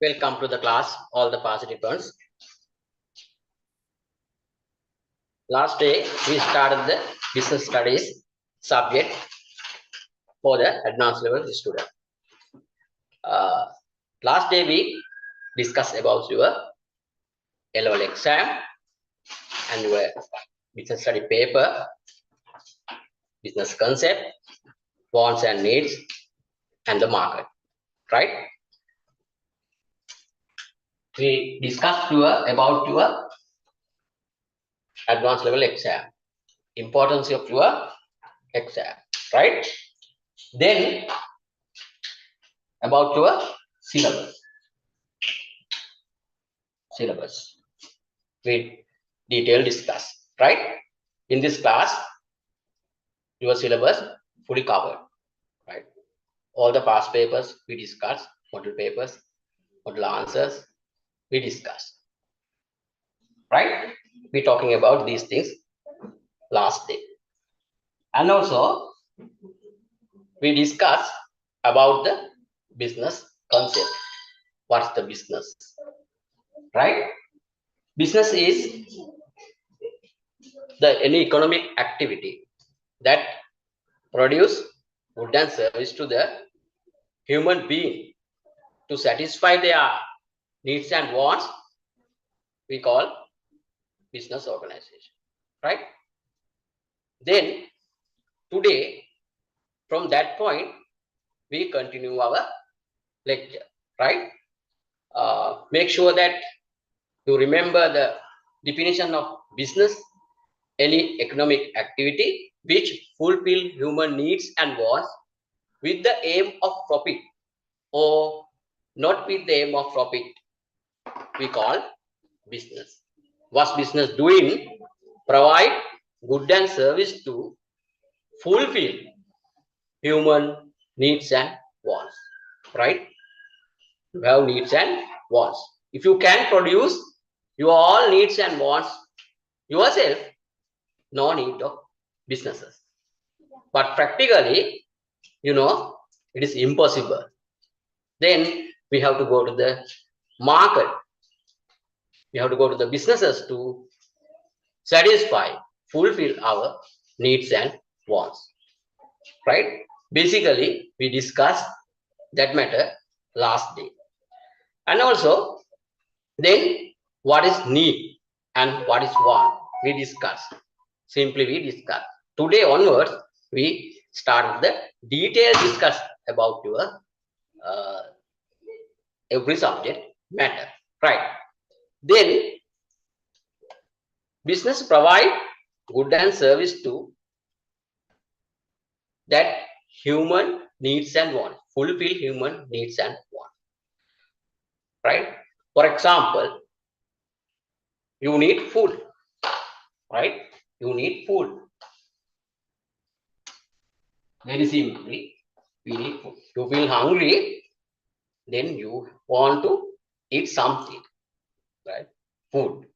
Welcome to the class, all the participants. Last day, we started the business studies subject for the advanced level student. Last day, we discussed about your A-level exam and your business study paper, business concept, wants and needs, and the market, right? We discussed about your advanced level exam, importance of your exam, right? Then about your syllabus we detail discuss, right? In this class, your syllabus fully covered, right? All the past papers we discussed, model papers, model answers we discussed, right? We're talking about these things last day. And also, we discussed about the business concept. What's the business, right? Business is any economic activity that produce goods and service to the human being to satisfy their needs and wants. We call business organization, right? Then today, from that point, we continue our lecture, right? Make sure that you remember the definition of business: any economic activity which fulfill human needs and wants with the aim of profit or not with the aim of profit, we call business. What's business doing? Provide good and service to fulfill human needs and wants, right? You have needs and wants. If you can produce your all needs and wants yourself, no need of businesses. But practically, it is impossible. Then we have to go to the market. We have to go to the businesses to satisfy, fulfill our needs and wants, right? Basically, we discussed that matter last day. And also, then what is need and what is want, we discussed. Simply we discussed. Today onwards, we start the detailed discuss about your every subject matter, right? Then business provide good and service to that human needs and wants, fulfill human needs and wants, right? For example, you need food, right? You need food. Very simply, we need food. You feel hungry, then you want to eat something, right? Food,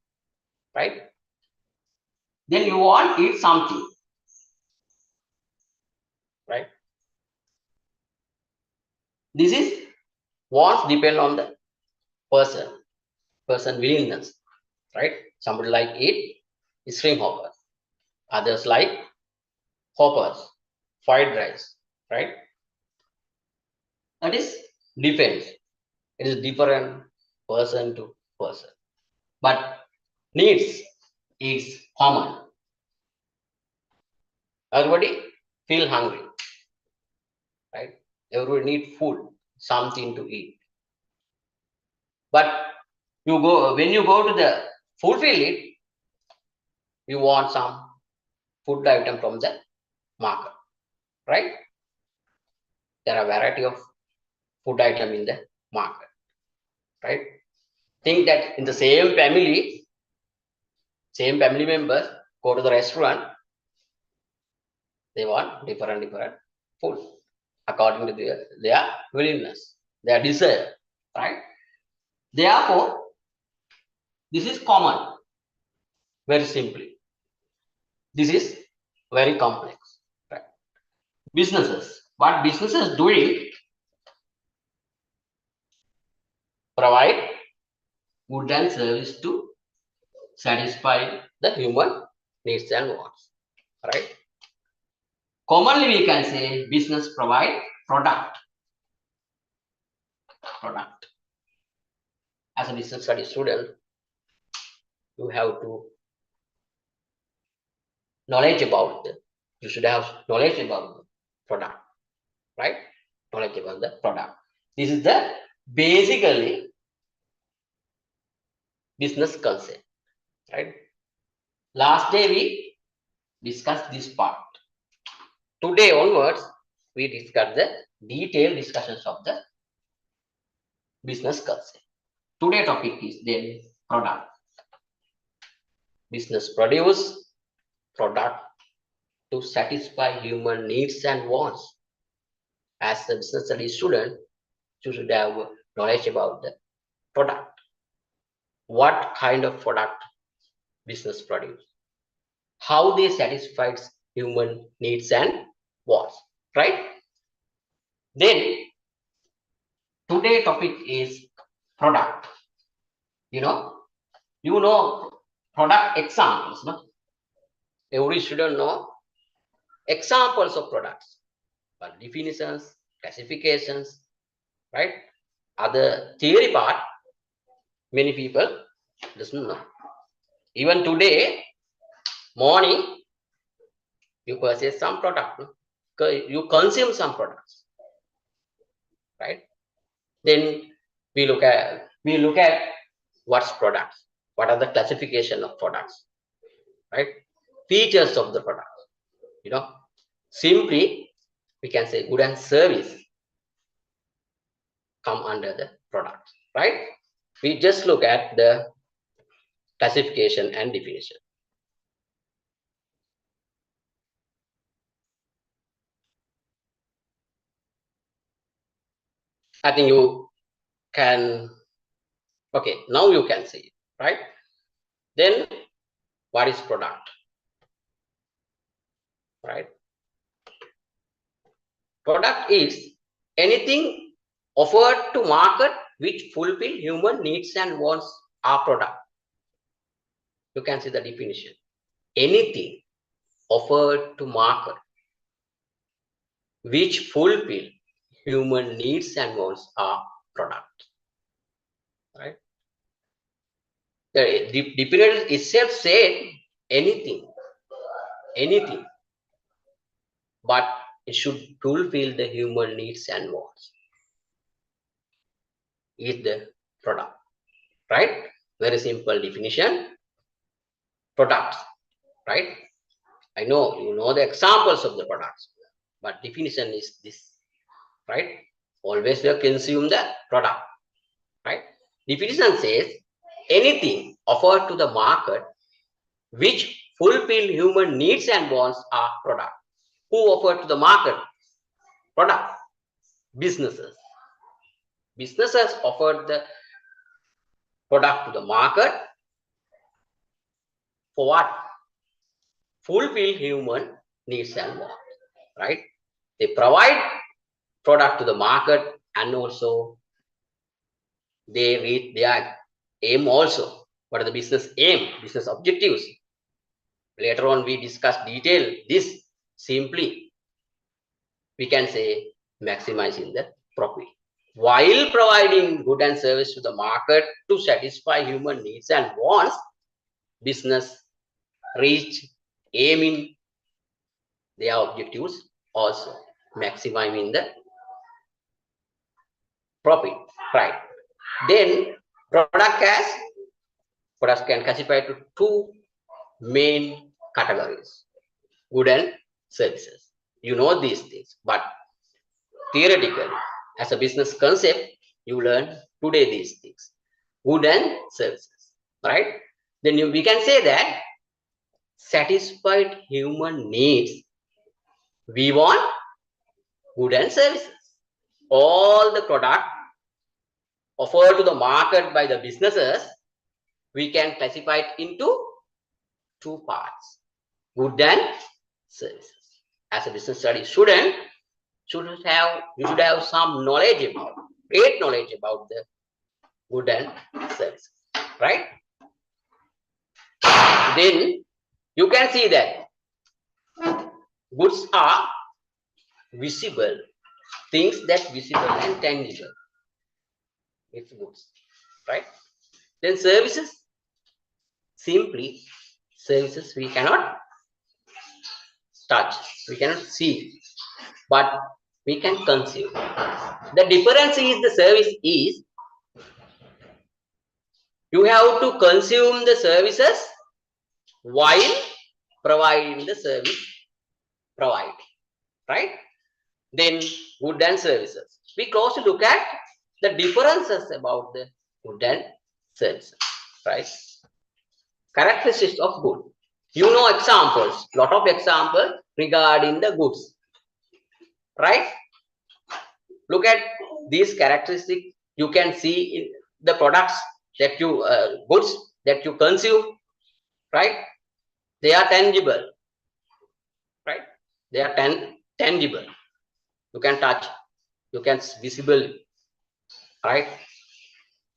right? Then you want to eat something, right? This is wants depend on the person willingness, right? Somebody like eat shrimp hoppers, others like hoppers, fried rice, right? That is depends. It is different person to person, but needs is common. Everybody feel hungry, right? Everybody need food, something to eat. But when you go to the fulfill it, you want some food item from the market, right? There are variety of food item in the market, right? Think that in the same family members go to the restaurant, they want different food according to their willingness, their desire, right? Therefore, this is common, very simply. This is very complex, right? Businesses, what businesses doing? provide goods and service to satisfy the human needs and wants, right? Commonly, we can say business provide product. As a business study student, you have to knowledge about the, you should have knowledge about the product, right? Knowledge about the product. This is the basically business concept, right? Last day we discussed this part. Today onwards, we discuss the detailed discussions of the business concept. Today topic is then product. Business produce product to satisfy human needs and wants. As a business studies student, you should have knowledge about the product. What kind of product business produce? How they satisfies human needs and wants, right? Then today topic is product. You know product examples, no? Every student know examples of products, but definitions, classifications, right? Other theory part, many people doesn't know. Even today morning, you purchase some product, no? You consume some products, right? Then we look at what's products, what are the classification of products, right? Features of the product. Simply we can say good and service come under the product, right? We just look at the classification and definition. I think you can, okay, now you can see it, right? Then what is product, right? Product is anything offered to market which fulfill human needs and wants are product. You can see the definition. Anything offered to market which fulfill human needs and wants are product, right? The definition itself said anything, but it should fulfill the human needs and wants is the product, right? Very simple definition. Products, right? I know you know the examples of the products, but definition is this, right? Always we consume the product, right? Definition says anything offered to the market which fulfill human needs and wants are product. Who offer to the market? Product. Businesses. Businesses offer the product to the market for what? Fulfill human needs and wants, right? They provide product to the market and also they reach their aim also. What are the business aim, business objectives? Later on we discuss detail this. Simply we can say maximizing the profit while providing good and service to the market to satisfy human needs and wants. Business reach aiming their objectives also, maximizing the profit, right? Then products can classify to two main categories: good and services. You know these things, but theoretically, as a business concept, you learn today these things: good and services, right? Then we can say that satisfied human needs, we want good and services. All the product offered to the market by the businesses, we can classify it into two parts: good and services. As a business studies student, you should have some knowledge about, great knowledge about the good and services, right? Then you can see that goods are visible, things that visible and tangible. It's goods, right? Then services, simply services we cannot touch, we cannot see, but we can consume. The difference is the service is you have to consume the services while providing the service provided, right? Then good and services. We closely look at the differences about the good and services, right? Characteristics of good. You know examples, lot of examples regarding the goods, right? Look at these characteristics. You can see in the products that you goods that you consume, right? They are tangible, right? They are tangible. You can touch, you can visible, right?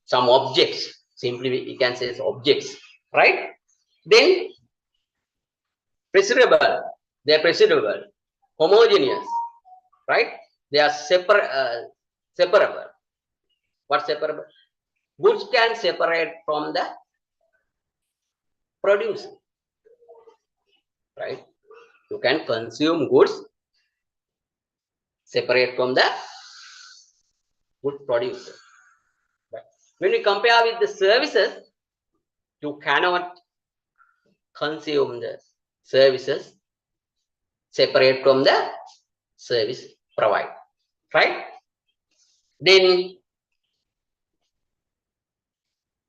Some objects, simply we can say objects, right? Then preservable, they are preservable, homogeneous, right? They are separable. What separable? Goods can separate from the producer, right? You can consume goods separate from the good producer. Right? When we compare with the services, you cannot consume the services separate from the service provided, right? Then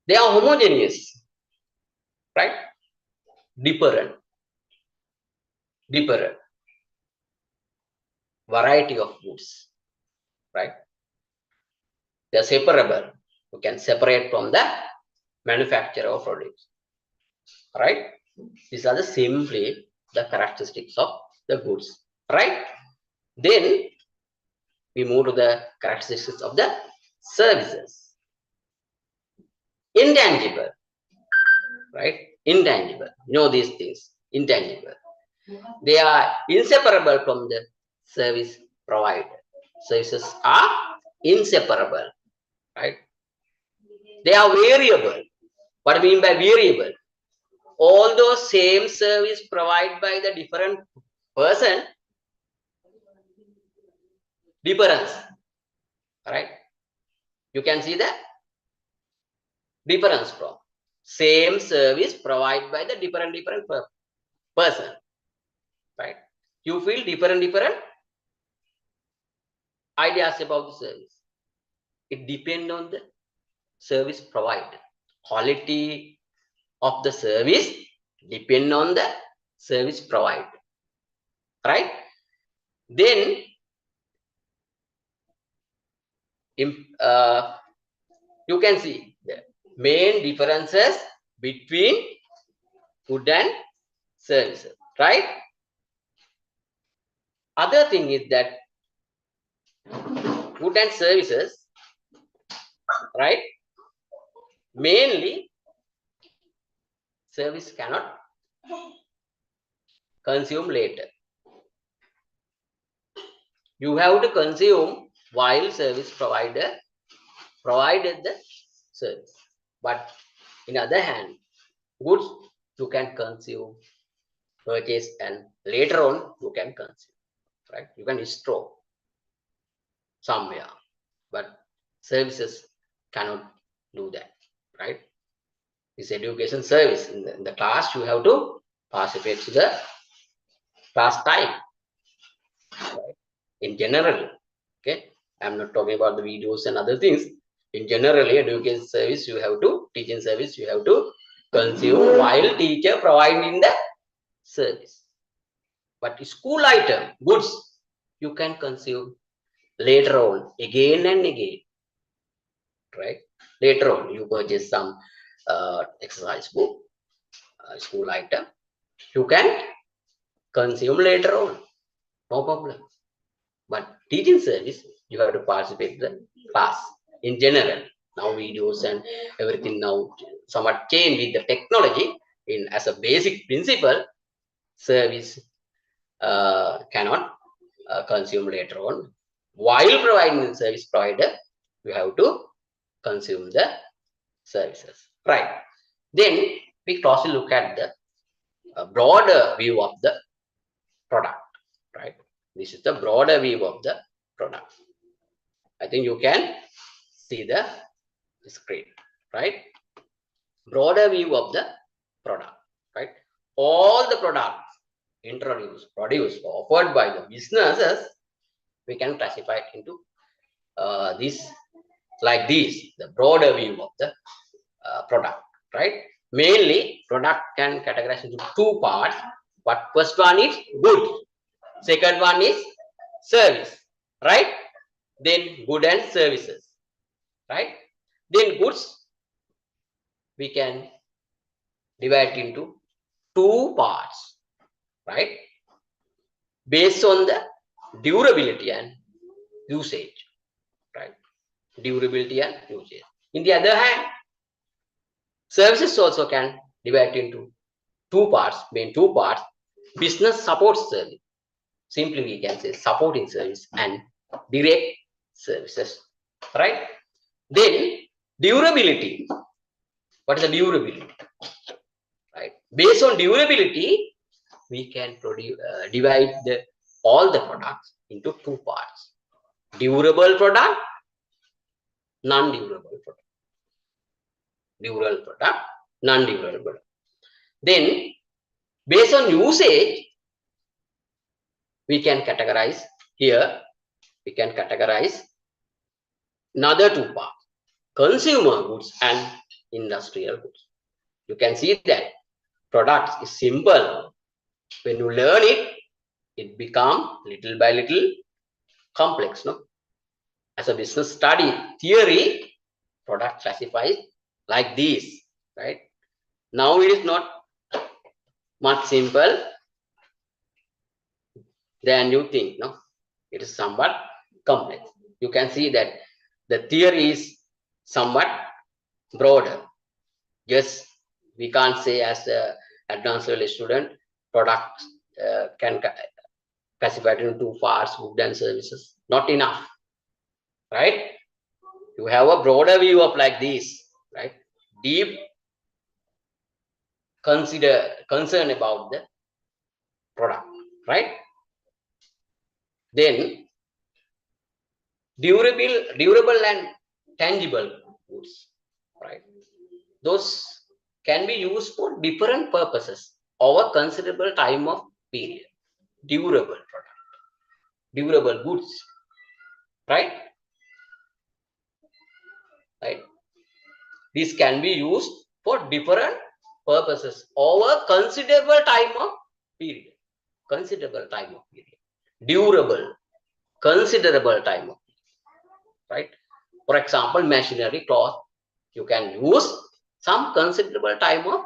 they are homogeneous, right? Different variety of goods, right? They are separable. You can separate from the manufacturer or producer, right? These are the simply the characteristics of the goods, right? Then we move to the characteristics of the services. Intangible, right? Intangible. You know these things. Intangible. They are inseparable from the service provider. Services are inseparable, right? They are variable. What do I mean by variable? Although same service provided by the different person, difference, right? You can see the difference from same service provided by the different person, right? You feel different ideas about the service. It depends on the service provider. Quality of the service depend on the service provider, right? Then you can see the main differences between good and services, right? Other thing is that good and services, right? Mainly service cannot consume later. You have to consume while service provider provided the service. But in other hand, goods you can consume, purchase, and later on you can consume, right? You can store somewhere, but services cannot do that, right? This education service in the class, you have to participate to the class time, right? In general, okay? I'm not talking about the videos and other things. In generally, education service, you have to, teaching service, you have to consume while teacher providing the service. But school item, goods, you can consume later on, again and again, right? Later on, you purchase some exercise book, school item, you can consume later on, no problem. But teaching service, you have to participate in the class in general. Now videos and everything now somewhat change with the technology. In as a basic principle, service cannot consume later on. While providing the service provider, you have to consume the services. Right. Then we closely look at the broader view of the product. Right. This is the broader view of the product. I think you can see the screen. Right. Broader view of the product. Right. All the products introduced, produced, offered by the businesses, we can classify it into this like this, the broader view of the product, right? Mainly, product can categorize into two parts. But first one is good, second one is service, right? Then good and services, right? Then goods we can divide into two parts, right? Based on the durability and usage, right? Durability and usage. In the other hand, services also can divide into two parts, main two parts. Business support service. Simply we can say supporting service and direct services, right? Then durability. What is the durability? Right. Based on durability, we can divide all the products into two parts: durable product, non-durable product. Durable product, non-durable product. Then, based on usage, we can categorize here. We can categorize another two parts: consumer goods and industrial goods. You can see that products is simple. When you learn it, it becomes little by little complex. No, as a business study theory, product classified like this, right? Now it is not much simple than you think. No, it is somewhat complex. You can see that the theory is somewhat broader. Yes, we can't say as a advanced level student, products can classify into two parts, goods and services. Not enough, right? You have a broader view of like this, right? Deep concern about the product, right? Then durable and tangible goods, right? Those can be used for different purposes over considerable time of period. Durable product, durable goods, right? Right. This can be used for different purposes over considerable time of period. Considerable time of period. Durable, considerable time of period, right? For example, machinery, cloth, you can use some considerable time of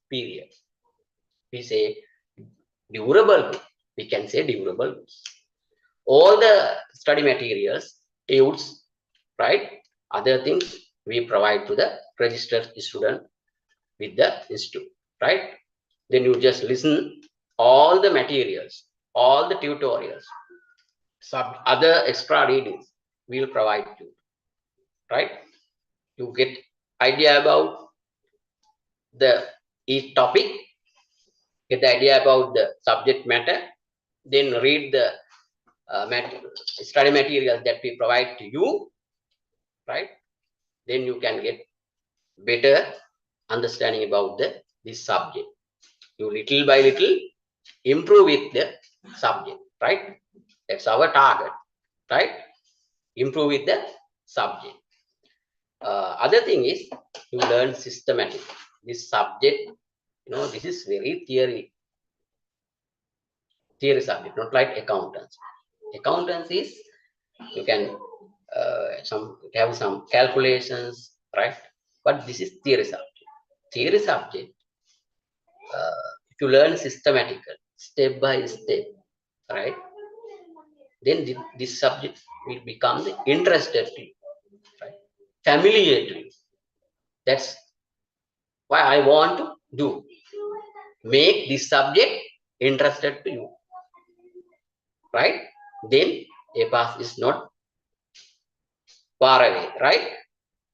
period. We say durable goods. We can say durable goods. All the study materials, tools, right? Other things we provide to the registered student with the institute, right? Then you just listen all the materials, all the tutorials, some other extra readings we'll provide you, right? You get idea about the each topic, get the idea about the subject matter, then read the study materials that we provide to you, right? Then you can get better understanding about this subject. You little by little improve with the subject, right? That's our target, right? Improve with the subject. Other thing is you learn systematic. This subject, this is very theory subject, not like accountants. Accountants is you can have some calculations, right? But this is theory subject. Theory subject, if you learn systematically, step by step, right? Then this subject will become the interested to you, right? familiar to you. That's why I want to do. Make this subject interested to you. Right? Then a path is not far away. Right?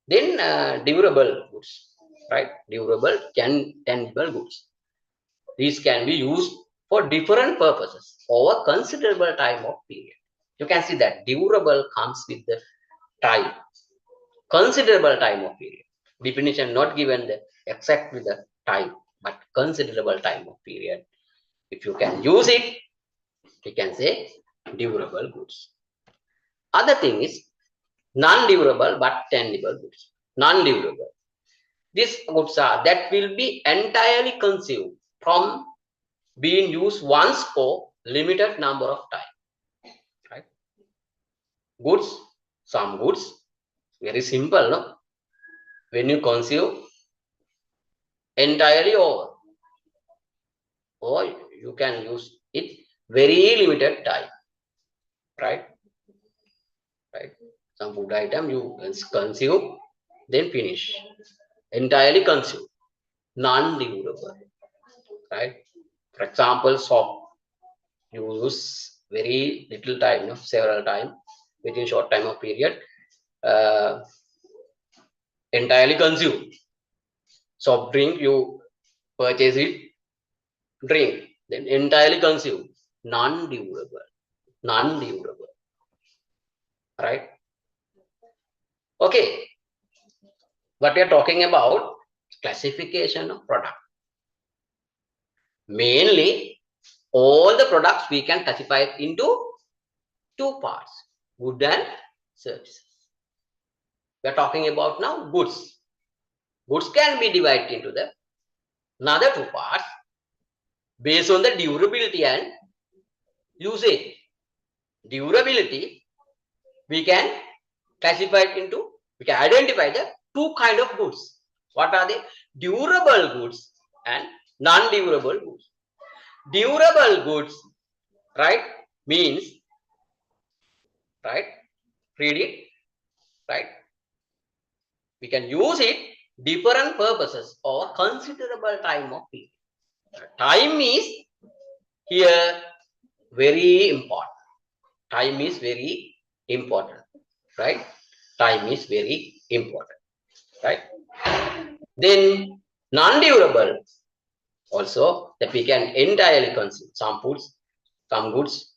Then durable goods. Right? Durable, tangible goods. These can be used for different purposes over considerable time of period. You can see that durable comes with the time, considerable time of period. Definition not given the exact with the time, but considerable time of period. If you can use it, you can say durable goods. Other thing is non-durable but tangible goods. Non-durable. These goods are that will be entirely consumed from being used once for limited number of time. Right? Goods, some goods, very simple, no? When you consume entirely over, or you can use it very limited time. Right? Right? Some food item you consume, then finish. Entirely consume. Non-durable. Right? For example, soap. You use very little time, several time, within short time of period, entirely consume. Soft drink, you purchase it, drink, then entirely consume. Non-durable. Non-durable. Right? Okay. What we are talking about, classification of product. Mainly, all the products we can classify into two parts, good and services. We are talking about now goods. Goods can be divided into the another two parts based on the durability and usage. Durability, we can classify it into, we can identify the two kind of goods. What are they? Durable goods and non-durable goods. Durable goods, right, means, right, read it, right, we can use it different purposes or considerable time of period. Time is here very important. Time is very important, right? Time is very important, right? Then non-durable also that we can entirely consume. Some foods, some goods,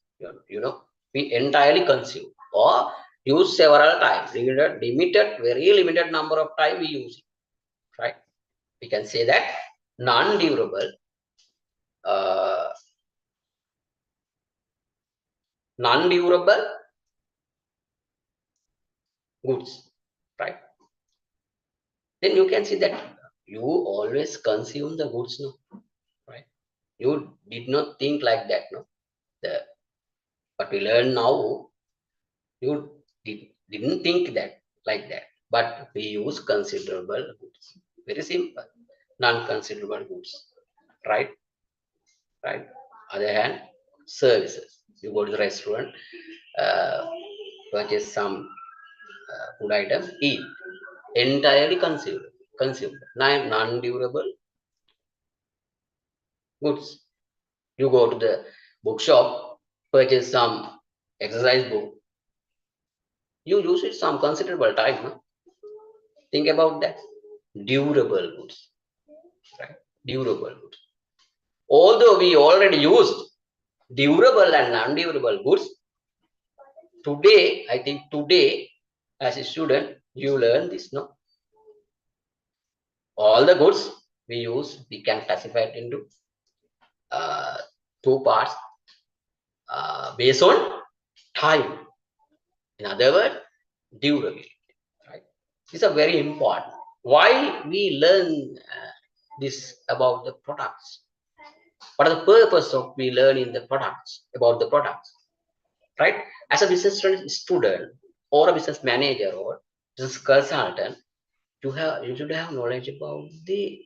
we entirely consume or use several times. Limited, very limited number of time we use it, right? We can say that non-durable, non-durable goods, right? Then you can see that you always consume the goods, no, right? You did not think like that, no. What we learn now, you didn't think that like that, but we use considerable goods. Very simple, non-considerable goods, right? Right. Other hand, services. You go to the restaurant, purchase some food item, eat, entirely consumed, non-durable goods. You go to the bookshop, purchase some exercise book. You use it some considerable time. No? Think about that. Durable goods, right? Durable goods. Although we already used durable and non-durable goods, today, I think today, as a student, you learn this, no? All the goods we use, we can classify it into two parts based on time. In other words, durability. Right? These are very important. Why we learn this about the products? What are the purpose of we learning the products about the products? Right? As a business student or a business manager or business consultant, you should have knowledge about the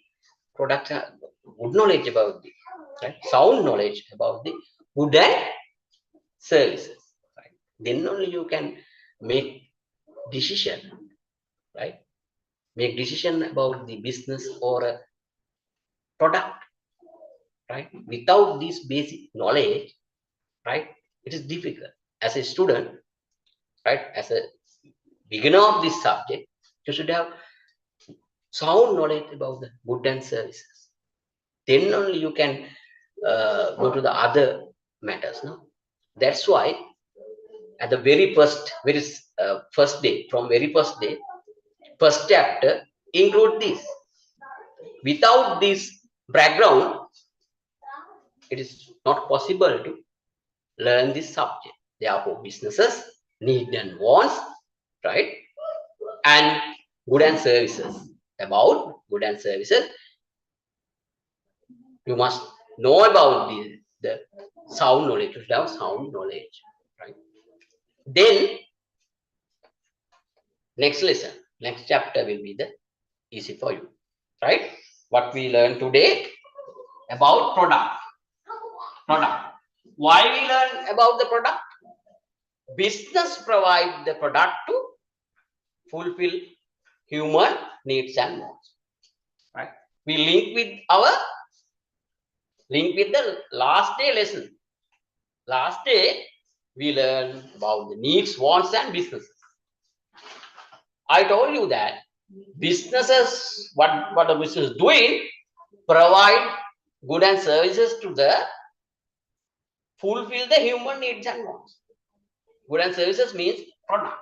product, good knowledge about the right, sound knowledge about the good and services. Right? Then only you can make decision, right? Make decision about the business or a product, right? Without this basic knowledge, right, it is difficult. As a student, right, as a beginner of this subject, you should have sound knowledge about the goods and services. Then only you can go to the other matters. No, that's why at the first day, from very first day, first chapter include this. Without this background, it is not possible to learn this subject. Therefore, businesses need and wants, right? And good and services. About good and services, you must know about the sound knowledge. You should have sound knowledge, right? Then next lesson, next chapter will be the easy for you, right? What we learn today about product. Why we learn about the product? Business provide the product to fulfill human needs and wants, right? We link with the last day lesson. Last day we learn about the needs, wants, and businesses. I told you that businesses, what the business is doing, provide good and services to the fulfill the human needs and wants. Good and services means product.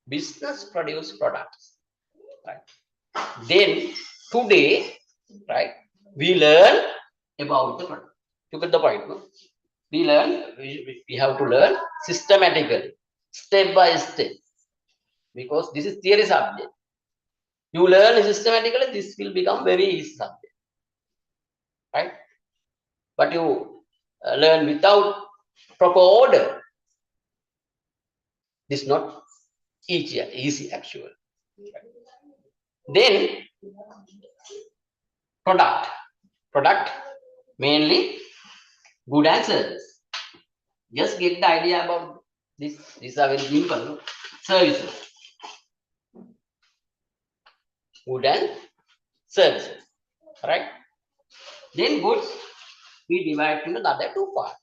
Business produce products, right? Then today, right, we learn about the product. You get the point, no? We have to learn systematically, step by step, because this is theory subject. You learn systematically, this will become very easy subject, right? But you learn without proper order, this is not easy actually. Then product mainly good and service. Just get the idea about this. These are very simple, no? Services, good and services, right? Then goods we divide into the other two parts,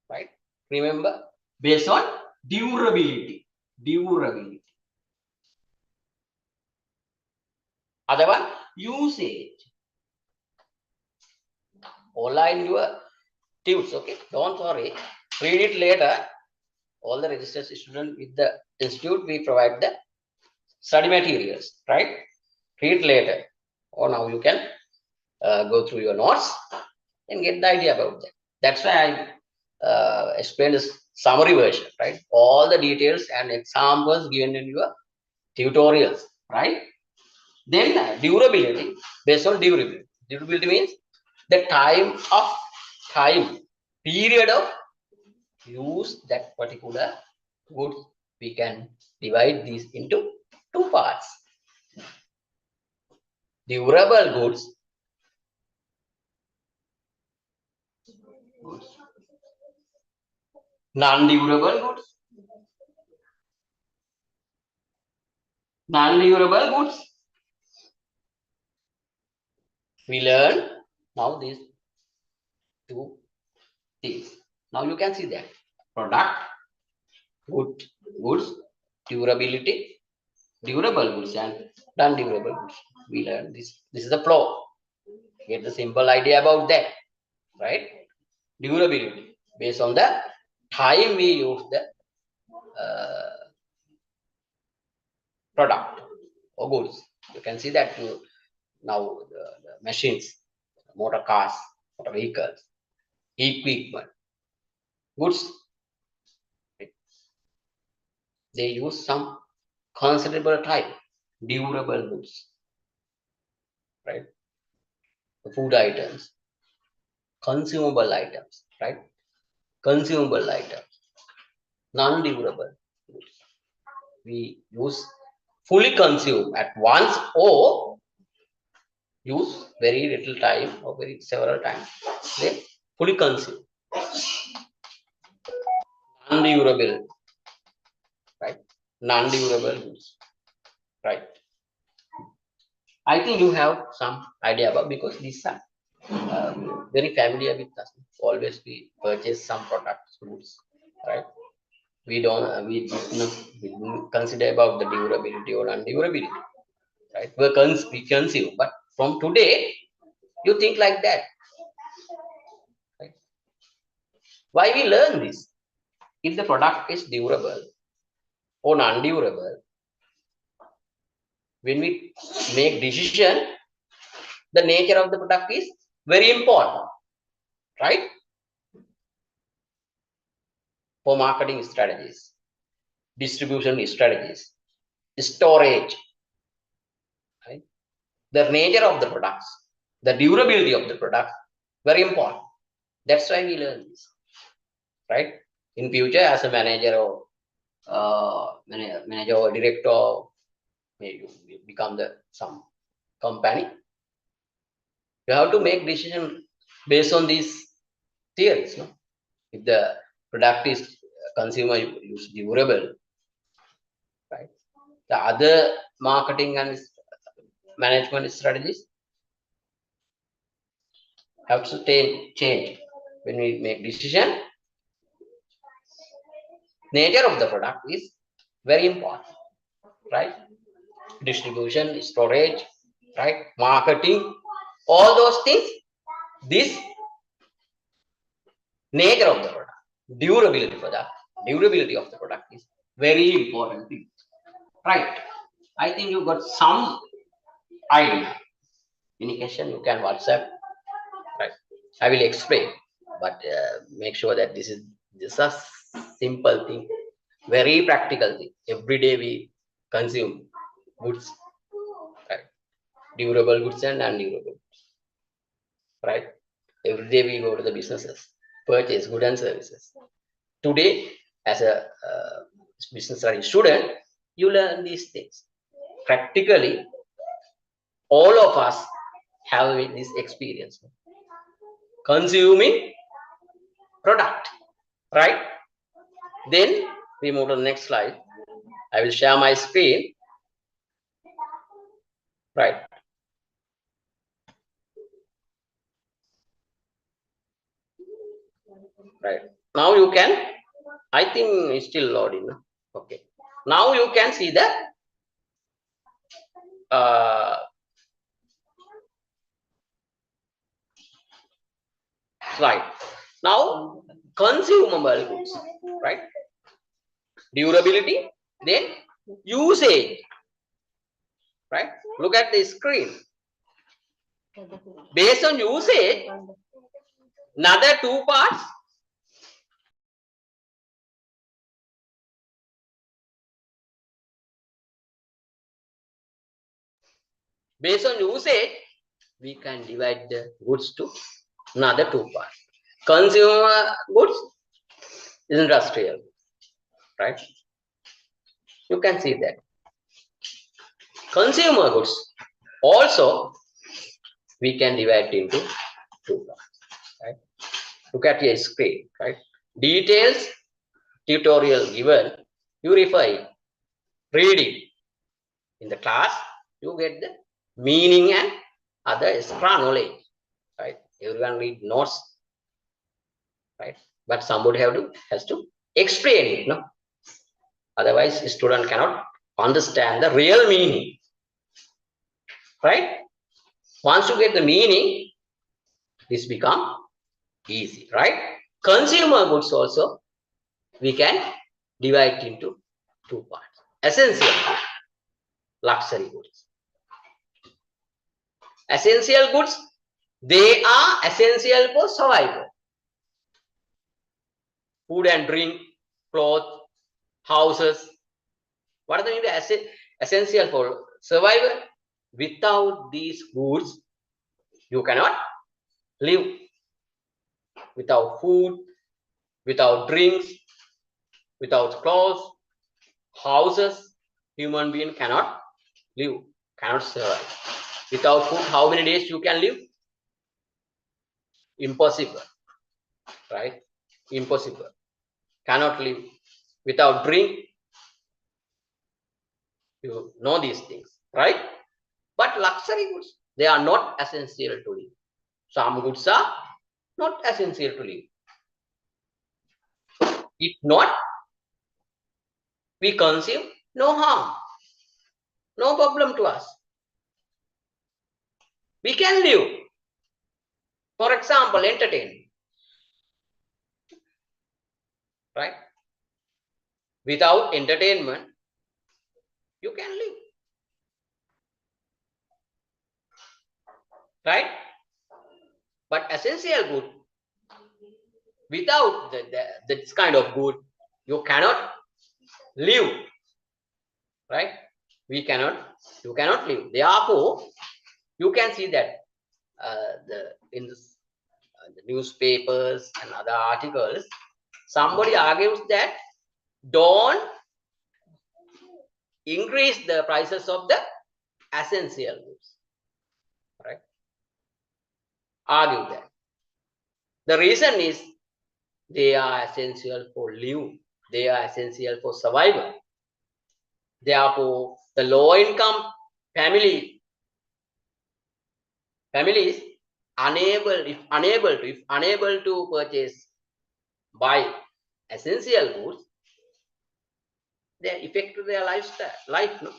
right? Remember, based on durability. Other one, usage. All are in your tunes, okay? Don't worry. Read it later. All the registered students with the institute, we provide the study materials, right? Read later. Or now you can go through your notes and get the idea about that. That's why I explained this summary version, right? All the details and examples given in your tutorials, right? Then durability, based on durability. Durability means the period of use that particular goods. We can divide these into two parts. Durable goods, non-durable goods. Non-durable goods. We learn now these two things. Now you can see that product, goods, durability, durable goods and non-durable goods. We learn this. This is the flow. Get the simple idea about that, right? Durability based on the time we use the product or goods. You can see that now the machines, motor cars, motor vehicles, equipment, goods, they use some considerable time, durable goods, right? The food items, consumable items, right? Consumable items, non-durable goods. We use fully consume at once or use very little time or very several times. They fully consume. Non-durable, right? Non-durable goods. right? I think you have some idea about, because these are very familiar with us. Always we purchase some products, goods, right? We don't we don't consider about the durability or undurability, right? We consume, but from today you think like that, right? Why we learn this? If the product is durable or non-durable, when we make decision, the nature of the product is very important, right? For marketing strategies, distribution strategies, storage, right? The nature of the products, the durability of the product, very important. That's why we learn this, right? In future, as a manager or manager or director, maybe you become the some company, you have to make decision based on these theories. No? If the product is consumer use durable, right? The other marketing and management strategies have to change. When we make decision, nature of the product is very important, right? Distribution, storage, right? Marketing, all those things. This nature of the product, durability of the product is very important thing, right? I think you got some idea. Any question you can WhatsApp, right? I will explain, but make sure that this is a simple thing, very practical thing. Every day we consume goods, right? Durable goods and undurable, right? Every day we go to the businesses, purchase goods and services. Today, as a business study student, you learn these things. Practically, all of us have this experience. Consuming product, right? Then we move to the next slide. I will share my screen, right? Right. Now you can, I think it's still loading. Okay. Now you can see the slide. Now, consumable goods, right? Durability, then usage, right? Look at the screen. Based on usage, another two parts. Based on usage, we can divide the goods to another two parts. Consumer goods, industrial, right? You can see that. Consumer goods also we can divide into two parts, right? Look at your screen, right? Details, tutorial given, you refer it, read it. In the class, you get the meaning and other extra knowledge, right? Everyone read notes, right? But somebody has to explain it, no? Otherwise, a student cannot understand the real meaning, right? Once you get the meaning, this become easy, right? Consumer goods also we can divide into two parts. Essential goods, luxury goods. Essential goods, they are essential for survival. Food and drink, clothes, houses. What are the essential for survival? Without these goods, you cannot live. Without food, without drinks, without clothes, houses, human being cannot live, cannot survive. Without food, how many days you can live? Impossible, right? Impossible. Cannot live. Without drink, You know these things, right? But luxury goods, they are not essential to live. Some goods are not essential to live. If not, we consume, no harm, no problem to us. We can live. For example, entertainment, right? Without entertainment, you can live, right? But essential good, without this kind of good, you cannot live, right? You cannot live. Therefore, you can see that in the newspapers and other articles, somebody argues that don't increase the prices of the essential goods, right? Argue that. The reason is they are essential for live. They are essential for survival. Therefore, the low income families unable to purchase buy essential goods, they affect their life, no?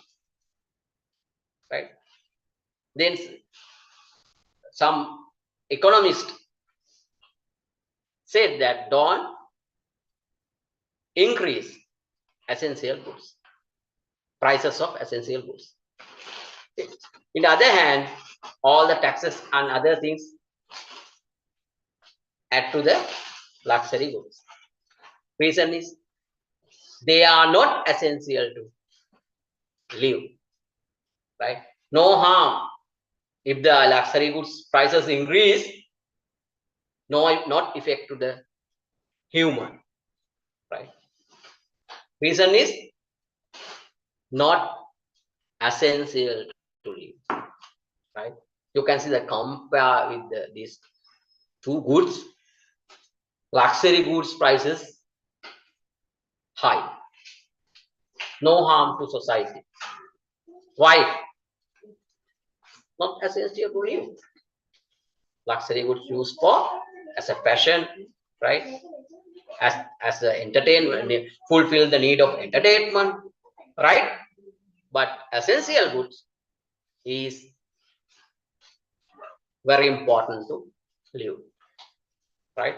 Right? Then some economist said that don't increase essential goods, prices of essential goods. In the other hand, all the taxes and other things add to the luxury goods. Reason is they are not essential to live, right? No harm if the luxury goods prices increase, no, not effect to the human, right? Reason is not essential to live, right? You can see the compare with these two goods, luxury goods prices high, no harm to society. Why? Not essential to live. Luxury goods used for as a fashion, right? As a entertainment, fulfill the need of entertainment, right? But essential goods is very important to live, right?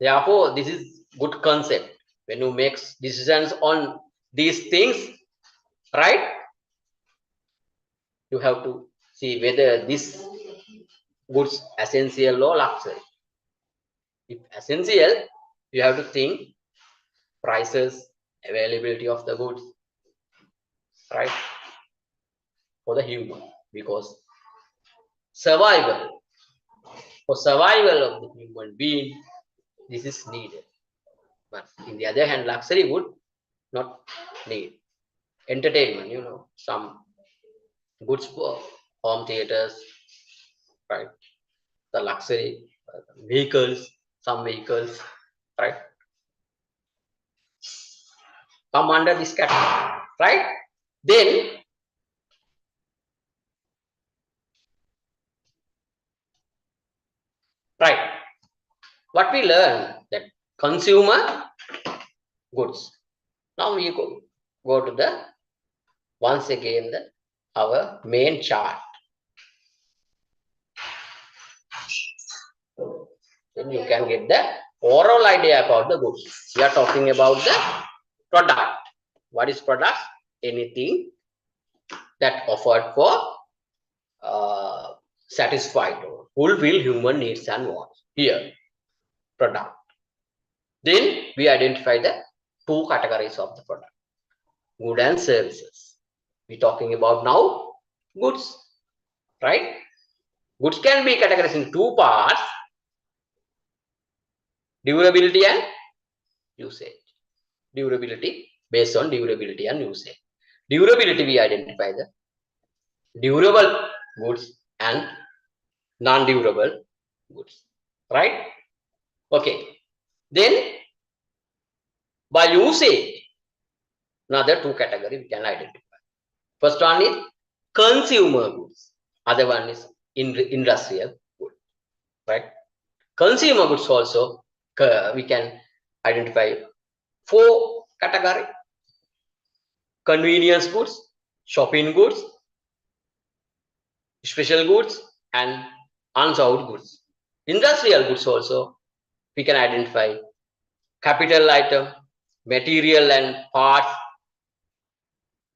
Therefore, this is good concept. When you make decisions on these things, right? You have to see whether this goods essential or luxury. If essential, you have to think prices, availability of the goods, right? For the human, because survival, for survival of the human being, this is needed. But in the other hand, luxury would not need. Entertainment, some goods for home theaters, right? The luxury vehicles, some vehicles, right? Come under this category, right? Then, right, what we learn that consumer goods. Now we go to the once again our main chart. Then you can get the overall idea about the goods. We are talking about the product. What is product? Anything that offered for satisfied or fulfill human needs and wants. Here, product. Then we identify the two categories of the product, good and services. We're talking about now goods, right? Goods can be categorized in two parts, durability and usage. Durability, based on durability and usage. Durability, we identify the durable goods and non-durable goods, right? Okay. Then, by usage, Another two category we can identify. First one is consumer goods. Other one is industrial goods, right? Consumer goods also we can identify four category: convenience goods, shopping goods, special goods, and unsold goods. Industrial goods also we can identify capital item, material and parts,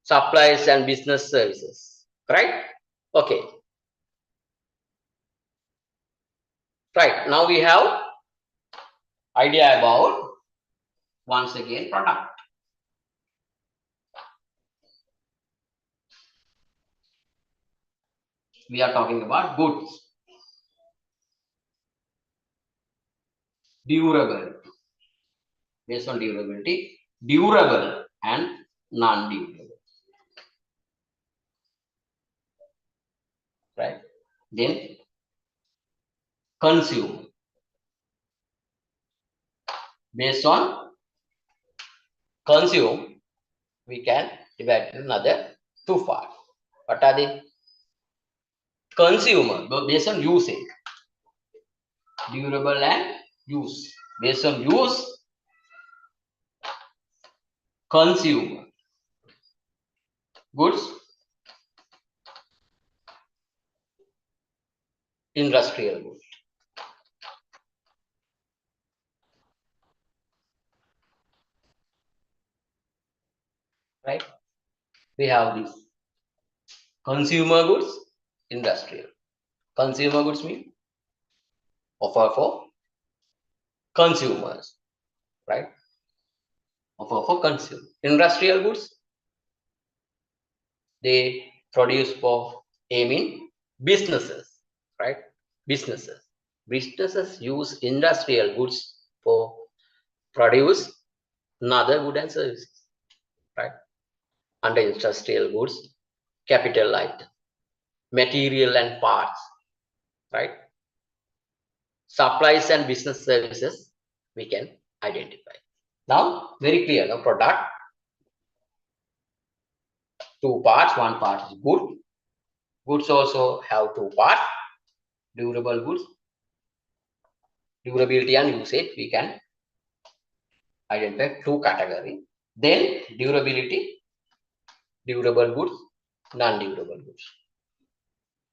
supplies and business services, right? Okay, right. Now we have idea about once again product. We are talking about goods, durable, based on durability, durable and non-durable, right? Then consume, based on consume, we can divide another two parts. What are they? Consumer, based on usage, durable and use, based on use, consumer goods, industrial goods, right? We have this consumer goods, industrial. Consumer goods mean offer for consumers, right? Offer for consumer. Industrial goods, they produce for aiming businesses, right? Businesses. Businesses use industrial goods for produce another good and services, right? Under industrial goods, capital item, material and parts, right? Supplies and business services we can identify. Now, very clear, the product, two parts, one part is good. Goods also have two parts, durable goods, durability and usage, we can identify two categories. Then durability, durable goods, non-durable goods.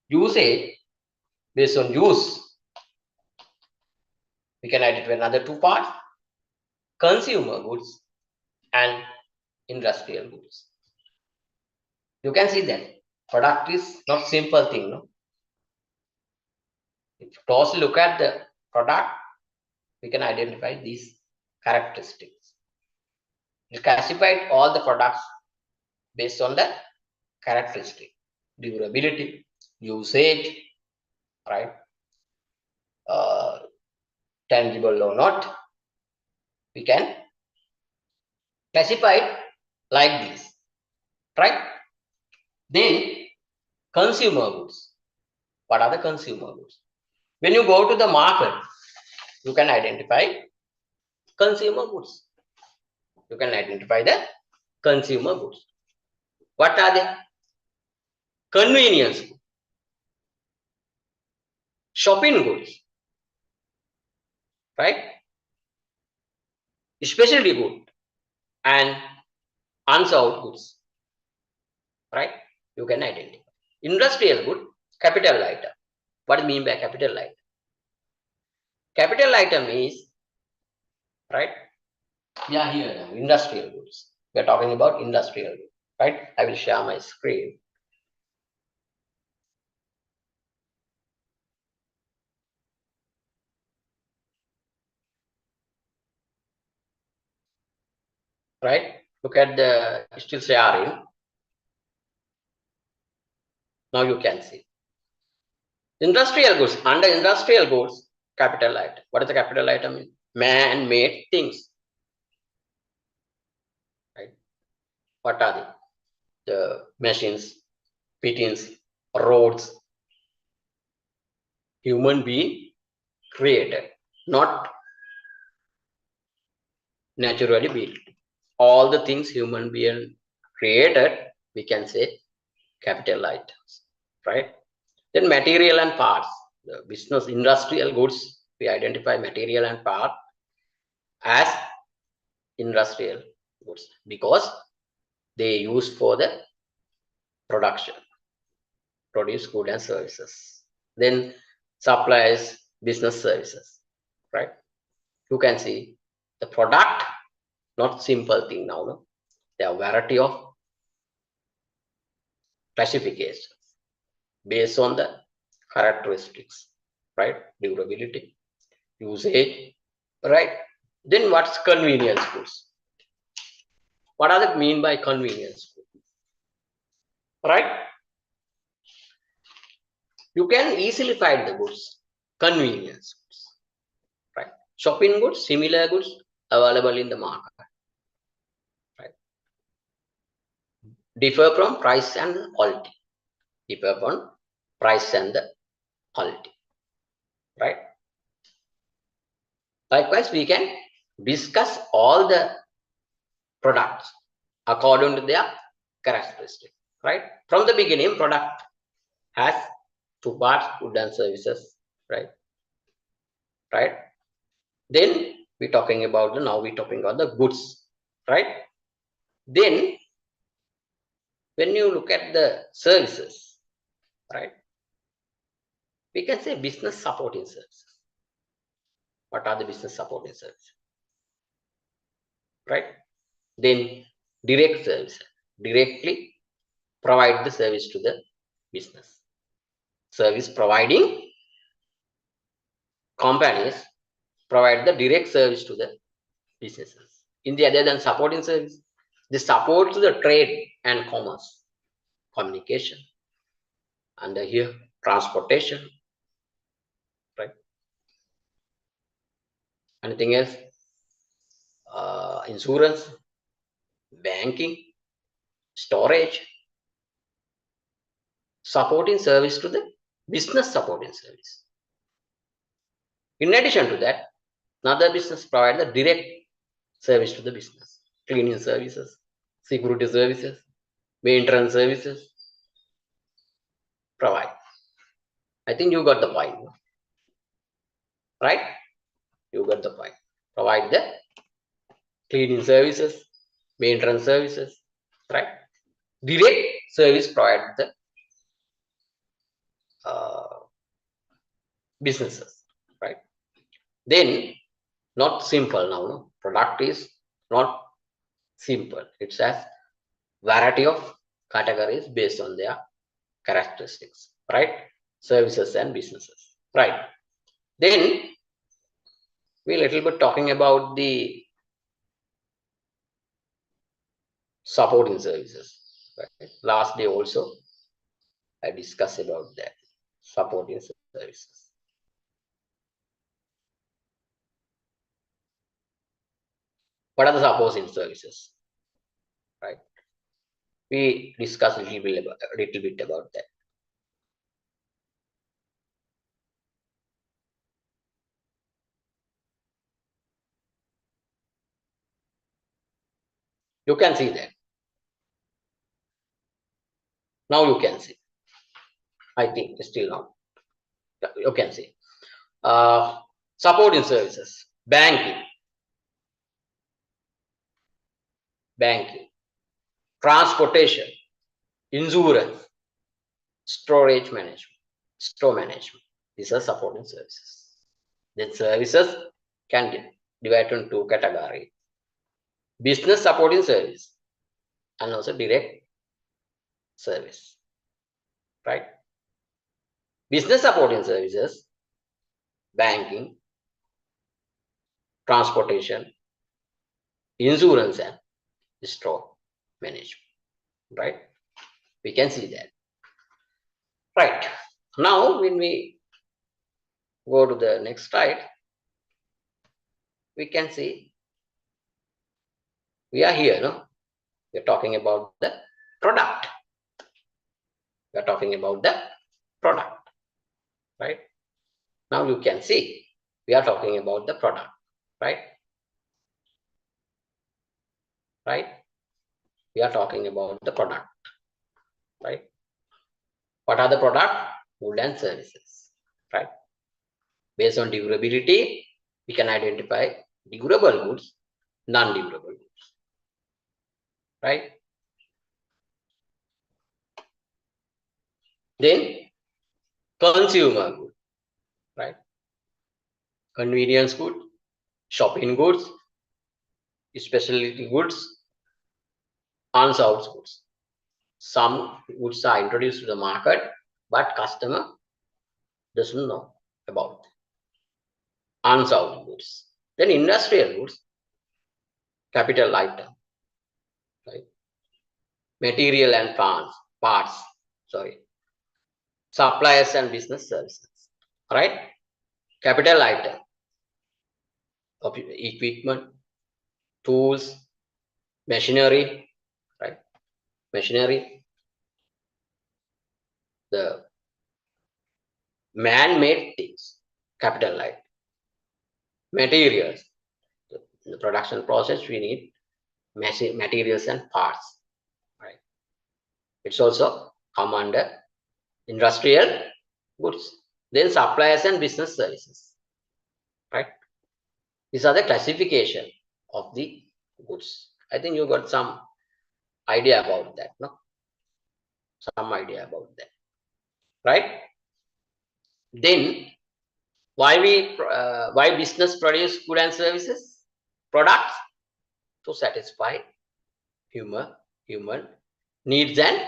Usage, based on use, we can identify another two parts, consumer goods and industrial goods. You can see that product is not simple thing, no? If you closely look at the product, we can identify these characteristics. We classified all the products based on the characteristic: durability, usage, right? Tangible or not. We can classify it like this, right? Then consumer goods. What are the consumer goods? When you go to the market, you can identify consumer goods. You can identify the consumer goods. What are they? Convenience, shopping goods, right? Specialty good and unsold goods, right? You can identify. Industrial good, capital item. What do you mean by capital item? Capital item is, right? We are here now, industrial goods. We are talking about industrial goods, right? I will share my screen. Right? Look at the still sharing. Now you can see. Industrial goods. Under industrial goods, capital item. What is the capital item? Man-made things. Right? What are they? The machines, fittings, roads, human being created, not naturally built. all the things human being created, we can say capital items, right? Then material and parts, the business industrial goods, we identify material and part as industrial goods because they use for the production, produce goods and services. Then supplies, business services, right? You can see the product, not simple thing now. No? There are variety of classifications based on the characteristics, right? Durability, usage, right? Then what's convenience goods? What does it mean by convenience goods? Right? You can easily find the goods, convenience goods, right? Shopping goods, similar goods available in the market, right? Differ from price and quality. Differ from price and the quality, right? Likewise, we can discuss all the products according to their characteristic, right? From the beginning, product has two parts, goods and services, right? Right? Then we're talking about now we're talking about the goods, right? Then when you look at the services, right? We can say business supporting services. What are the business supporting services? Right? Then direct service, directly provide the service to the business. Service providing companies provide the direct service to the businesses. In the other than supporting service, they support the trade and commerce, communication, and here transportation, right? Anything else? Insurance, banking, storage, supporting service to the business supporting service. In addition to that, another business provide the direct service to the business, cleaning services, security services, maintenance services, provide. I think you got the point, right? You got the point. Provide the cleaning services, maintenance services, right? Direct service provide the businesses, right? Then not simple now. No? Product is not simple. It has variety of categories based on their characteristics, right? Services and businesses, right? Then we little bit talking about the supporting services. Right? Last day also I discussed about that supporting services. What are the supporting services? Right? We discussed a little bit about that. You can see that. Now you can see. I think still not. You can see. Supporting services, banking, transportation, insurance, storage management, store management. These are supporting services. Then services can be divided into two categories. Business supporting service and also direct service. Right? Business supporting services, banking, transportation, insurance and store management. Right? We can see that. Right. Now when we go to the next slide, we can see we are here, no? We're talking about the product. We're talking about the product, right? Now you can see we are talking about the product, right? right? We are talking about the product, right? What are the product? Goods and services, right? Based on durability, we can identify durable goods, non-durable goods, right? Then consumer good, right? Convenience good, shopping goods, specialty goods, unsold goods. Some goods are introduced to the market, but customer doesn't know about unsold goods. Then industrial goods, capital item, right? Material and parts, sorry, suppliers and business services, right? Capital item of equipment, tools, machinery, right? Machinery, the man-made things, capital item. Materials, the production process, we need materials and parts, right? It's also come under industrial goods. Then suppliers and business services, right? These are the classification of the goods. I think you got some idea about that, no? Some idea about that, right? Then why business produce goods and services, products to satisfy human needs and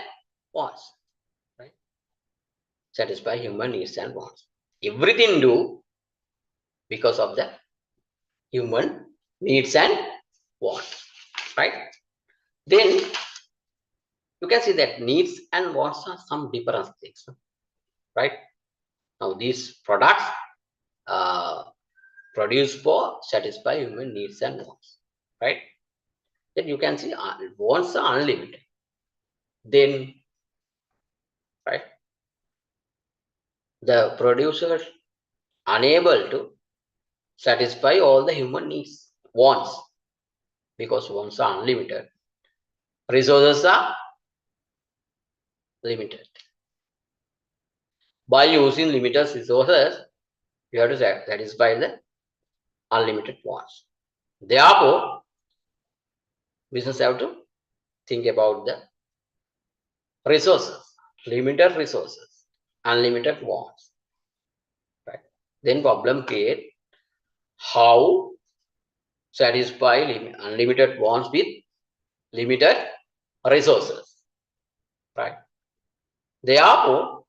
wants, right? Satisfy human needs and wants. Everything do because of the human needs and wants, right? Then you can see that needs and wants are some different things, right? Now these products produced for satisfy human needs and wants, right? Then you can see wants are unlimited. Then, right, the producers unable to satisfy all the human needs, wants, because wants are unlimited. Resources are limited. By using limited resources, you have to satisfy the unlimited wants. Therefore, business have to think about the resources, limited resources, unlimited wants. Right? Then problem create how satisfy unlimited wants with limited resources. Right? Therefore,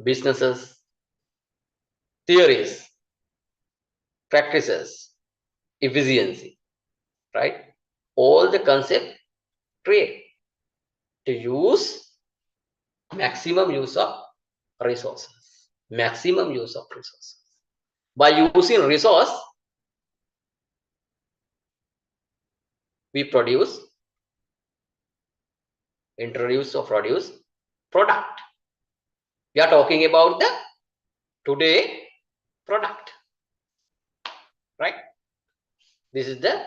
businesses, theories, practices, efficiency, right? All the concept create to use maximum use of resources. Maximum use of resources. By using resource, we introduce or produce product. We are talking about the today product, right? This is the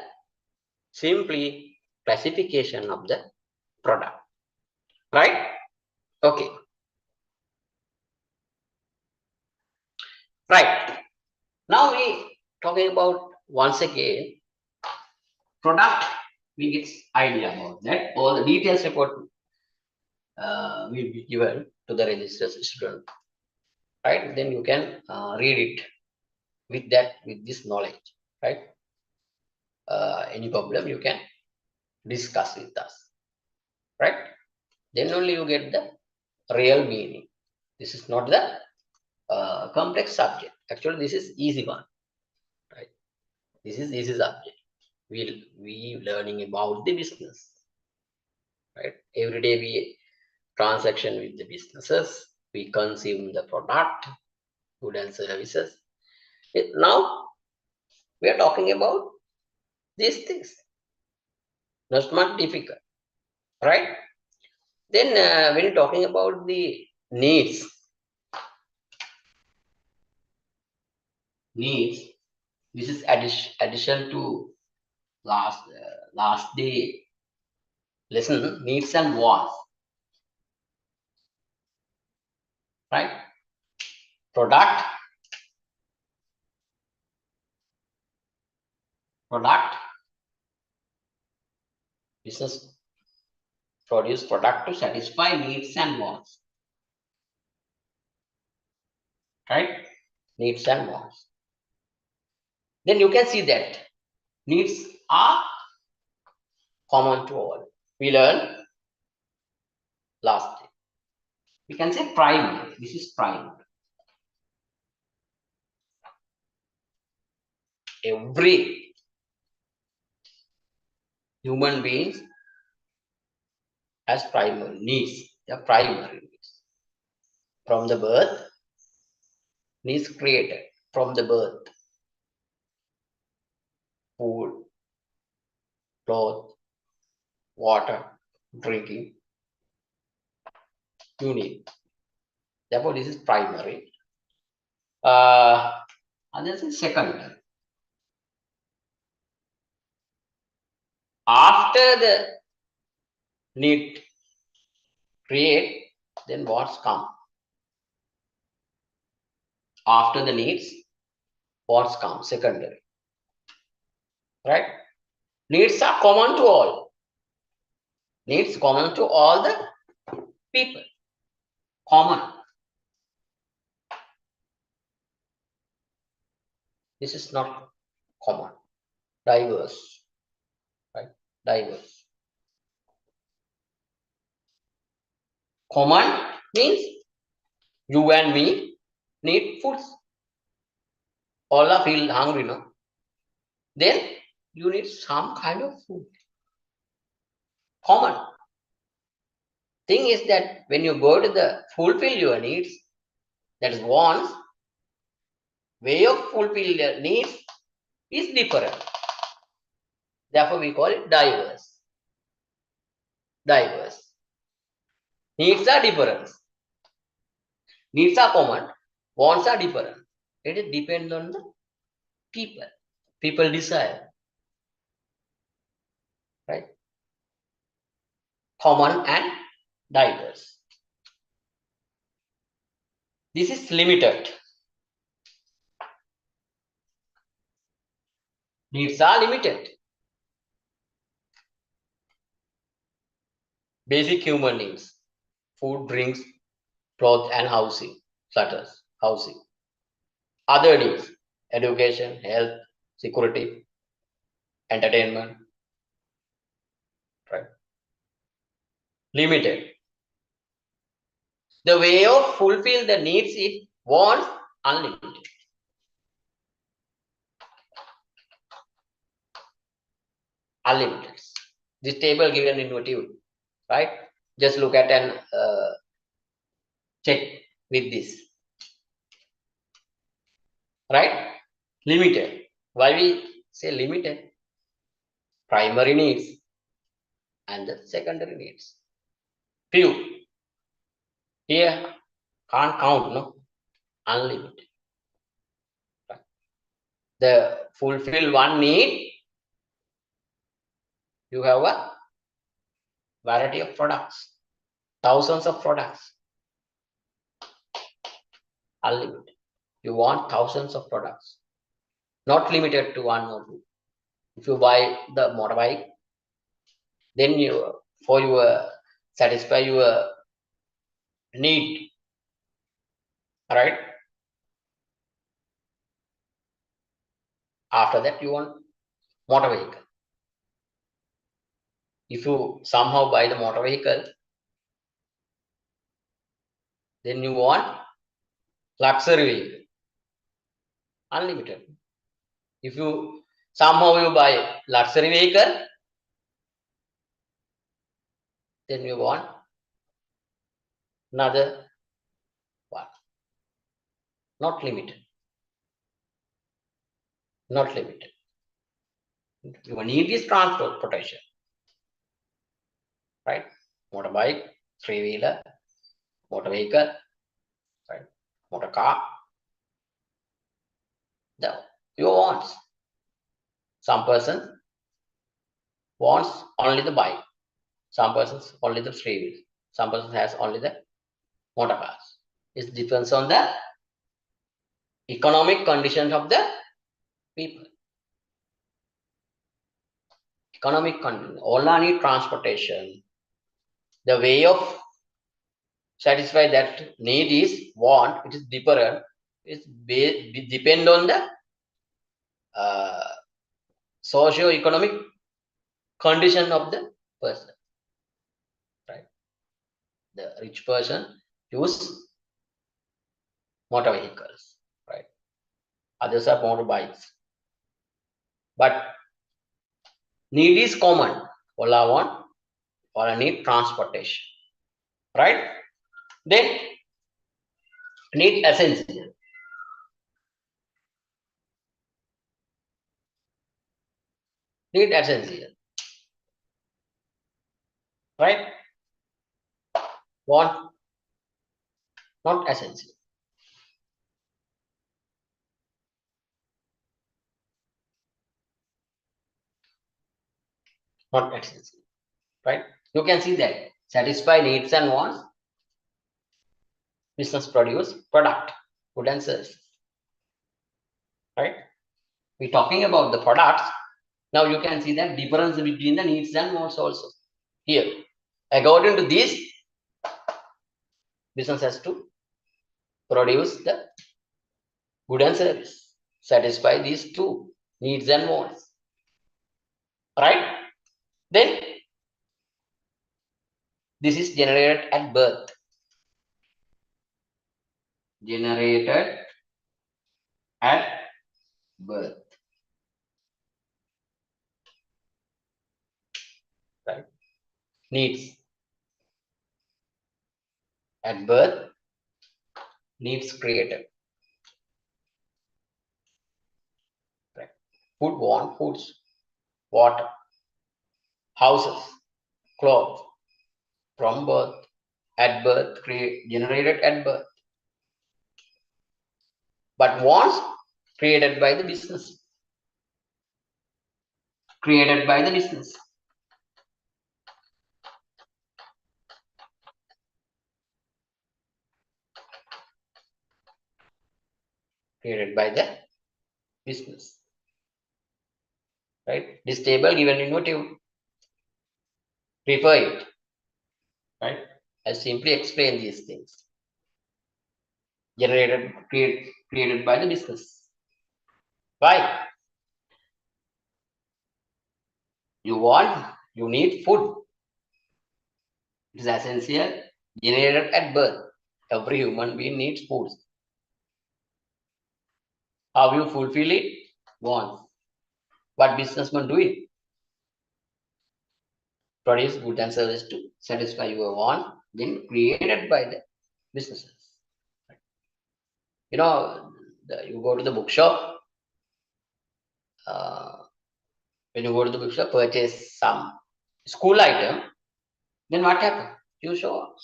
simply classification of the product, right? Okay, right. Now we talking about once again product. We get idea about that. All the details report will be given to the registered student, right? Then you can read it with this knowledge, right? Any problem you can discuss with us, right? Then only you get the real meaning. This is not the complex subject. Actually, this is easy one, right? This is easy subject. We learning about the business, right? Every day we transaction with the businesses. We consume the product, goods and services. Now we are talking about these things. Not much difficult, right? Then when you're talking about the needs, this is addition to last day lesson, needs and wants, right? Product, business produce product to satisfy needs and wants, right? Needs and wants. Then you can see that needs are common to all. We learned last day. We can say primary. This is primary. Every human being has primary needs. The primary needs. From the birth, needs created from the birth. Food, clothes, water, drinking, you need. Therefore, this is primary. And this is secondary. After the need create, then what's come? After the needs, what's come? Secondary. Right? Needs are common to all. Needs common to all the people. Common. This is not common. Diverse. Right? Diverse. Common means you and me need foods. All are feel hungry, no? Then you need some kind of food. Common. Thing is that when you go to the fulfill your needs, that is wants, way of fulfill your needs is different. Therefore, we call it diverse. Diverse. Needs are different. Needs are common. Wants are different. It depends on the people. People desire. Right? Common and diverse. This is limited. Needs are limited. Basic human needs. Food, drinks, clothes and housing. Shutters, housing. Other needs. Education, health, security, entertainment. Right? Limited. The way of fulfill the needs is wants unlimited. Unlimited. This table given innovative, right? Just look at and check with this, right? Limited. Why we say limited? Primary needs and the secondary needs. Few. Here can't count, no? Unlimited. Right? The fulfill one need, you have a variety of products, thousands of products. Unlimited. You want thousands of products, not limited to one or two. If you buy the motorbike, then you for your satisfy your need, right? After that, you want motor vehicle. If you somehow buy the motor vehicle, then you want luxury vehicle, unlimited. If you somehow you buy luxury vehicle, then you want another one. Not limited. Not limited. Your need is transportation, right? Motorbike, three-wheeler, motor vehicle, right? Motor car. The your wants. Some person wants only the bike. Some persons only the three wheels. Some persons has only the motor cars. It depends on the economic conditions of the people. Economic condition. All are need transportation. The way of satisfy that need is want. It is different. It depend on the uh, socio-economic condition of the person. Right. The rich person use motor vehicles. Right. Others are motorbikes. But need is common. All I want, all I need transportation. Right? Then need essential. Need essential. Right? Want, not essential. Not essential. Right? You can see that. Satisfy needs and wants. Business produce product, good and service. Right? We're talking about the products. Now you can see that difference between the needs and wants also. Here, according to this, business has to produce the good and service, satisfy these two needs and wants. Right? Then this is generated at birth. Generated at birth. Right? Needs. At birth, needs created. Right? Food want, foods, water, houses, clothes, from birth, at birth, generated at birth. But wants created by the business. Created by the business. Created by the business. Right? This table given in what you refer it. Right? I simply explain these things. Generated, created by the business. Why? You need food. It is essential, generated at birth. Every human being needs food. How you fulfill it? Wants. What businessmen do it? Produce goods and services to satisfy your want, then created by the businesses. You know, you go to the bookshop. When you go to the bookshop, purchase some school item, then what happens? You show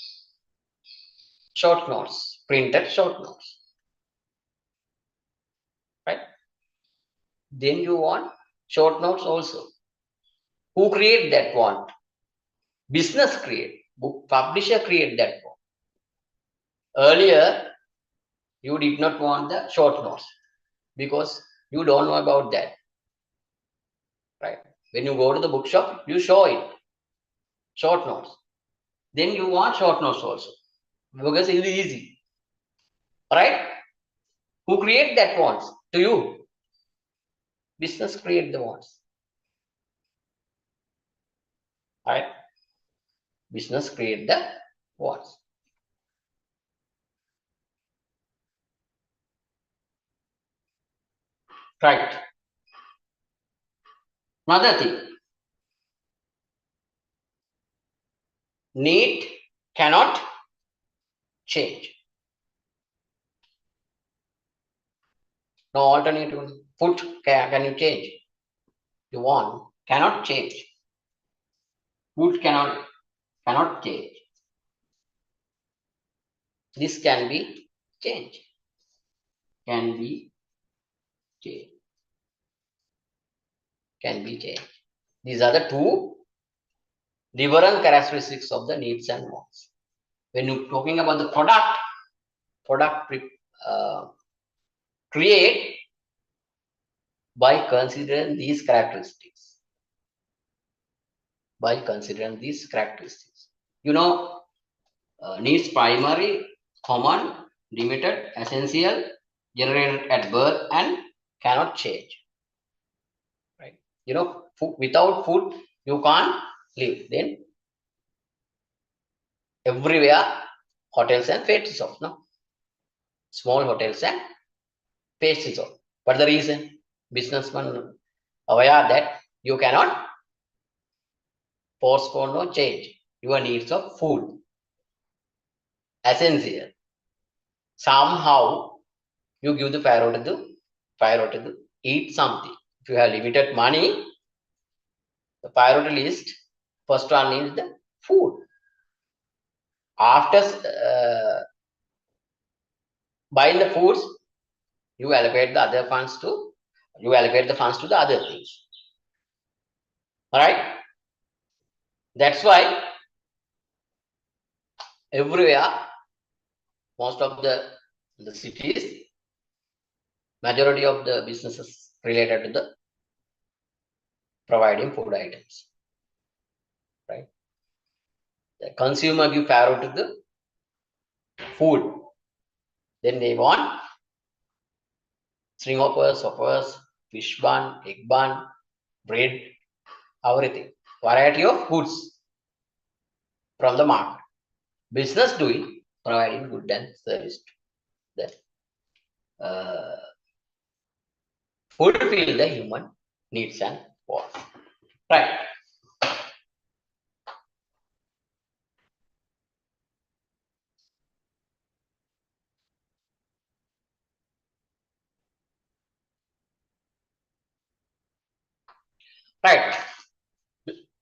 short notes, printed short notes, right? Then you want short notes also. Who create that want? Business create. Book publisher create that want. Earlier, you did not want the short notes because you don't know about that, right? When you go to the bookshop, you show it, short notes. Then you want short notes also because it is easy, right? Who create that wants? To you. Business create the wants, right? Business create the wants. Right. Another thing, need cannot change. No alternative. Food can you change? You want cannot change. Food cannot change. This can be changed. Can be changed. Can be changed. These are the two different characteristics of the needs and wants. When you're talking about the product create by considering these characteristics. By considering these characteristics, needs primary, common, limited, essential, generated at birth, and cannot change. Right? Without food you can't live. Then everywhere hotels and pastries off, no? Small hotels and pastries off. But the reason businessmen aware that you cannot postpone or change your needs of food. Essential. Somehow you give the priority to eat something. If you have limited money, the priority list, first one is the food. After buying the foods, you allocate the funds to the other things. All right. That's why everywhere, most of the cities, majority of the businesses related to the providing food items. Right. The consumer give priority to the food. Then they want string offers, fish bun, egg bun, bread, everything. Variety of goods from the market. Business doing, providing good and service to the fulfill the human needs and wants. Right. Right.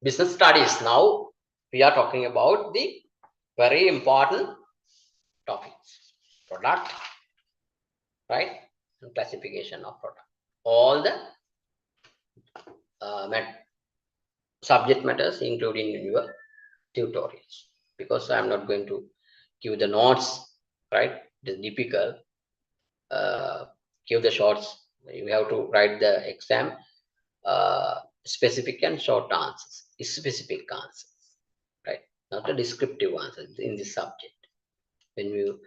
Business studies. Now we are talking about the very important topics. Product, right? And classification of product. All the subject matters including in your tutorials. Because I'm not going to give the notes, right? The typical give the shorts. You have to write the exam specific and short answers. Specific answers, right? Not a descriptive answer in this subject. When you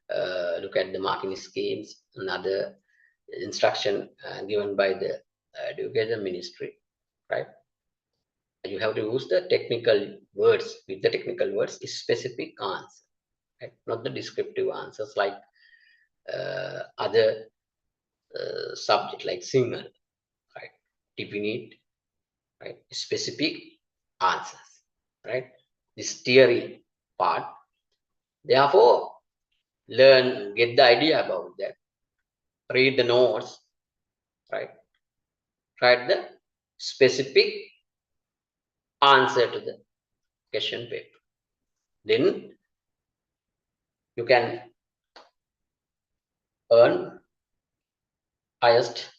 look at the marking schemes and other instruction given by the education ministry, right? You have to use the technical words. With the technical words, specific answer, right? Not the descriptive answers like other subject like signal, right? Definite, right? Specific answers, right? This theory part. Therefore, get the idea about that. Read the notes, right? Write the specific answer to the question paper. Then you can earn highest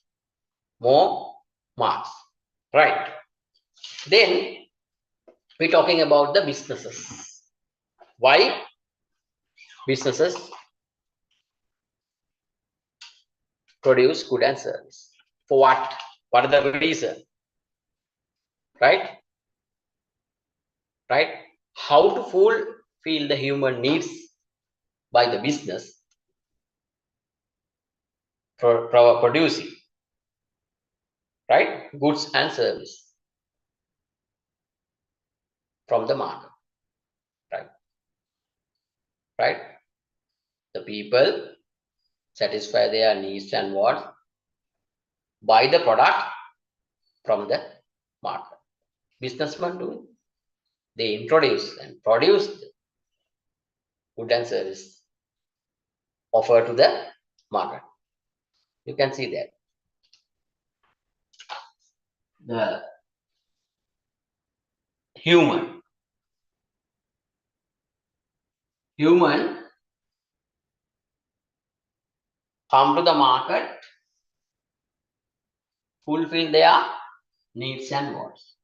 more marks, right? Then we're talking about the businesses. Why businesses produce good and service? For what? What are the reason? Right? Right? How to fulfill the human needs by the business producing, right? Goods and service from the market, right? Right? The people satisfy their needs and wants buy the product from the market. Businessmen do. They introduce and produce the good and service offer to the market. You can see that. The human come to the market, fulfill their needs and wants.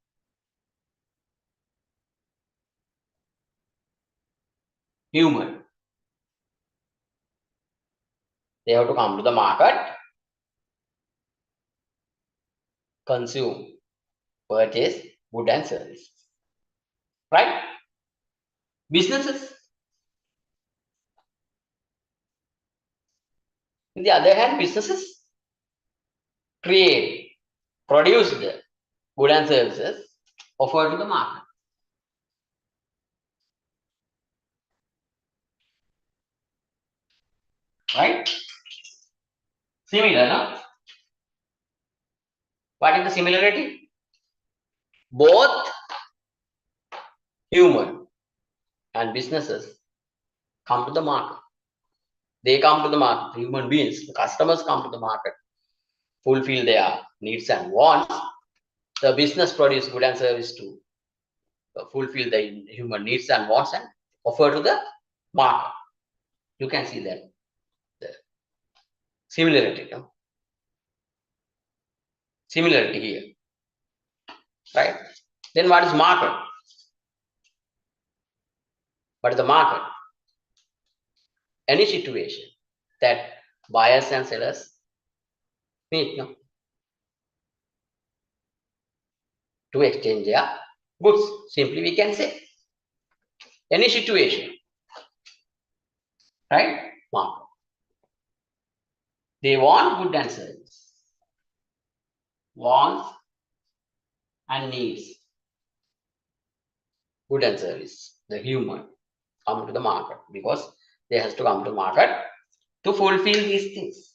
human. They have to come to the market, consume, purchase good and service. Right? Businesses. On the other hand, businesses create, produce the good and services offered to the market. Right? Similar, no? What is the similarity? Both human and businesses come to the market. They come to the market, human beings, the customers come to the market, fulfill their needs and wants. The business produce good and service to fulfill the human needs and wants and offer to the market. You can see that the similarity, no? Similarity here, right? Then what is market? What is the market? Any situation that buyers and sellers meet, no? To exchange their goods. Simply we can say any situation, right? Market. They want good and service, wants and needs, good and service. The human come to the market because they has to come to market to fulfill these things.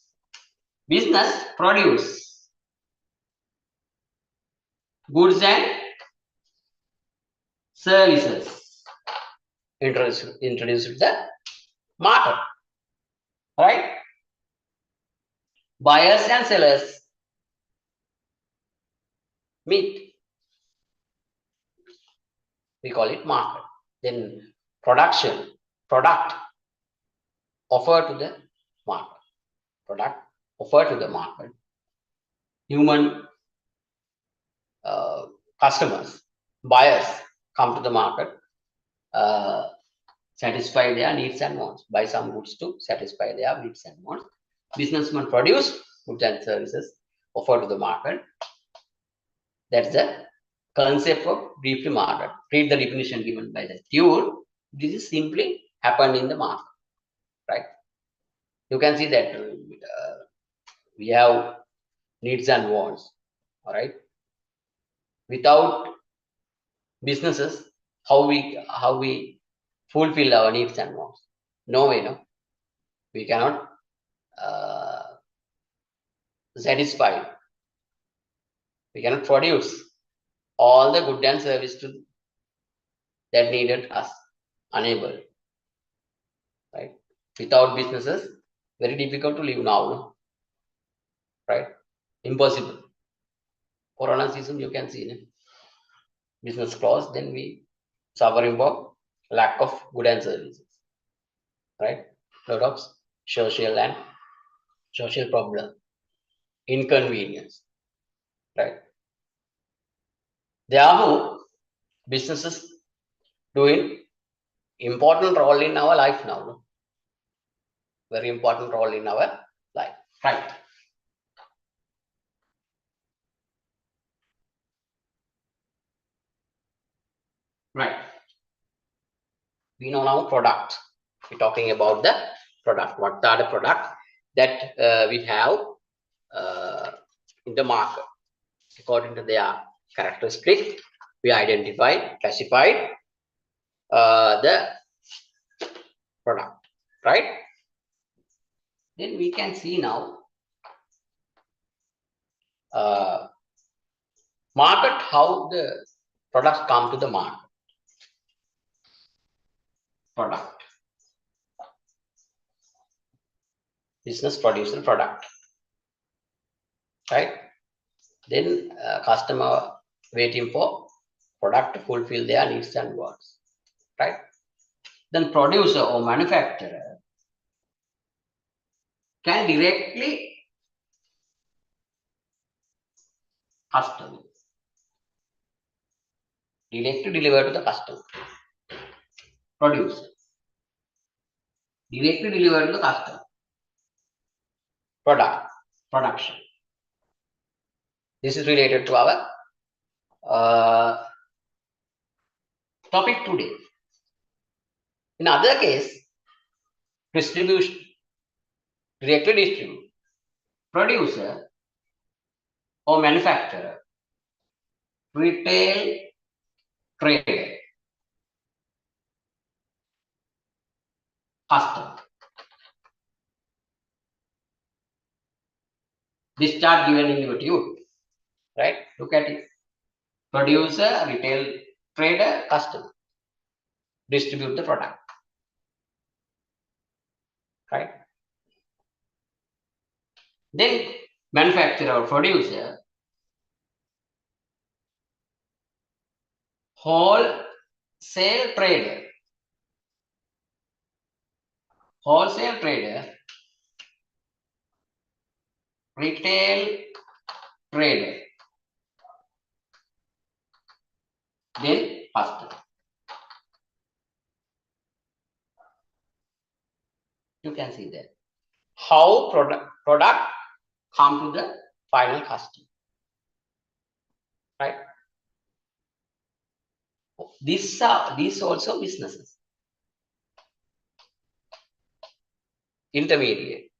Business produce goods and services introduced to the market, right? Buyers and sellers meet. We call it market. Then product offer to the market. Product offer to the market. Human customers, buyers come to the market, satisfy their needs and wants, buy some goods to satisfy their needs and wants. Businessmen produce goods and services, offer to the market. That's the concept of briefly market. Read the definition given by the Tude. This is simply happened in the market, right? You can see that we have needs and wants, all right? Without businesses, how we fulfill our needs and wants? No way, no. We cannot satisfy. We cannot produce all the good and service to that needed us. Unable, right? Without businesses, very difficult to live now, no? Right? Impossible. Corona season, you can see, no? Business closed, then we suffering for lack of good and services, right? Lot of social problem, inconvenience, right? Therefore, businesses doing important role in our life now, no? Very important role in our life, right? Right. We know now product. We're talking about the product. What are the products that we have in the market? According to their characteristics, we identify, classify the product, right? Then we can see now market, how the products come to the market. Product. Business producer product, right? Then customer waiting for product to fulfill their needs and wants, right? Then producer or manufacturer can directly customer, directly deliver to the customer. Producer. directly delivered to the customer. Production. This is related to our topic today. In other case, distribution, directly distribute, producer or manufacturer, retail trader, customer. This chart given in your tube, right? Look at it. Producer, retail trader, customer. Distribute the product, right? Then manufacturer or producer, wholesale trader, retail trader, then customer. You can see that how product come to the final customer, right? These also businesses, intermediate,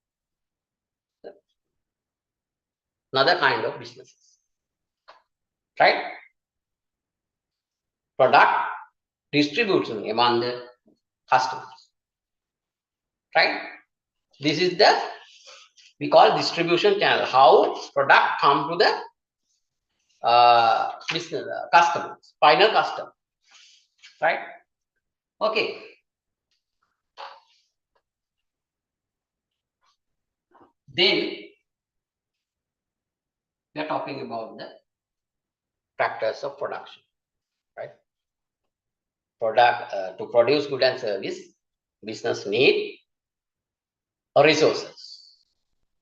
another kind of businesses, right? Product distribution among the customers, right? This is the we call distribution channel. How product come to the business customers, final customer, right? Okay. Then we are talking about the factors of production, right? Product to produce good and service, business need resources.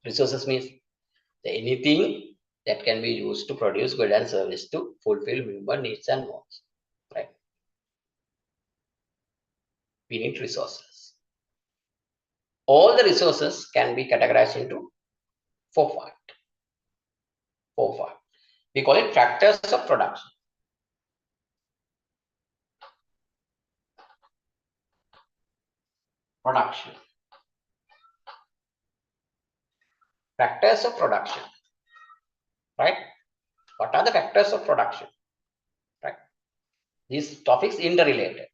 Resources means anything that can be used to produce good and service to fulfill human needs and wants, right? We need resources. All the resources can be categorized into four parts. We call it factors of production. Factors of production, right? What are the factors of production, right? These topics interrelated.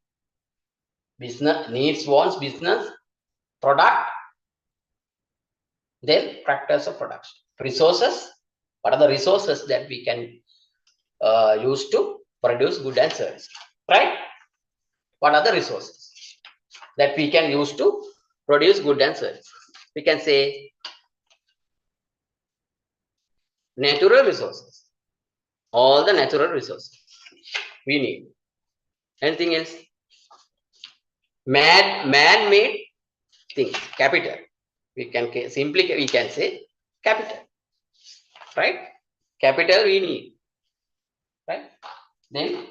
Business needs, wants, business, product, then factors of production. Resources, what are the resources that we can use to produce good and service, right? What are the resources that we can use to produce good and service? We can say natural resources, all the natural resources we need. Anything else? Man-made things, capital. We can say capital, right? Capital we need, right? Then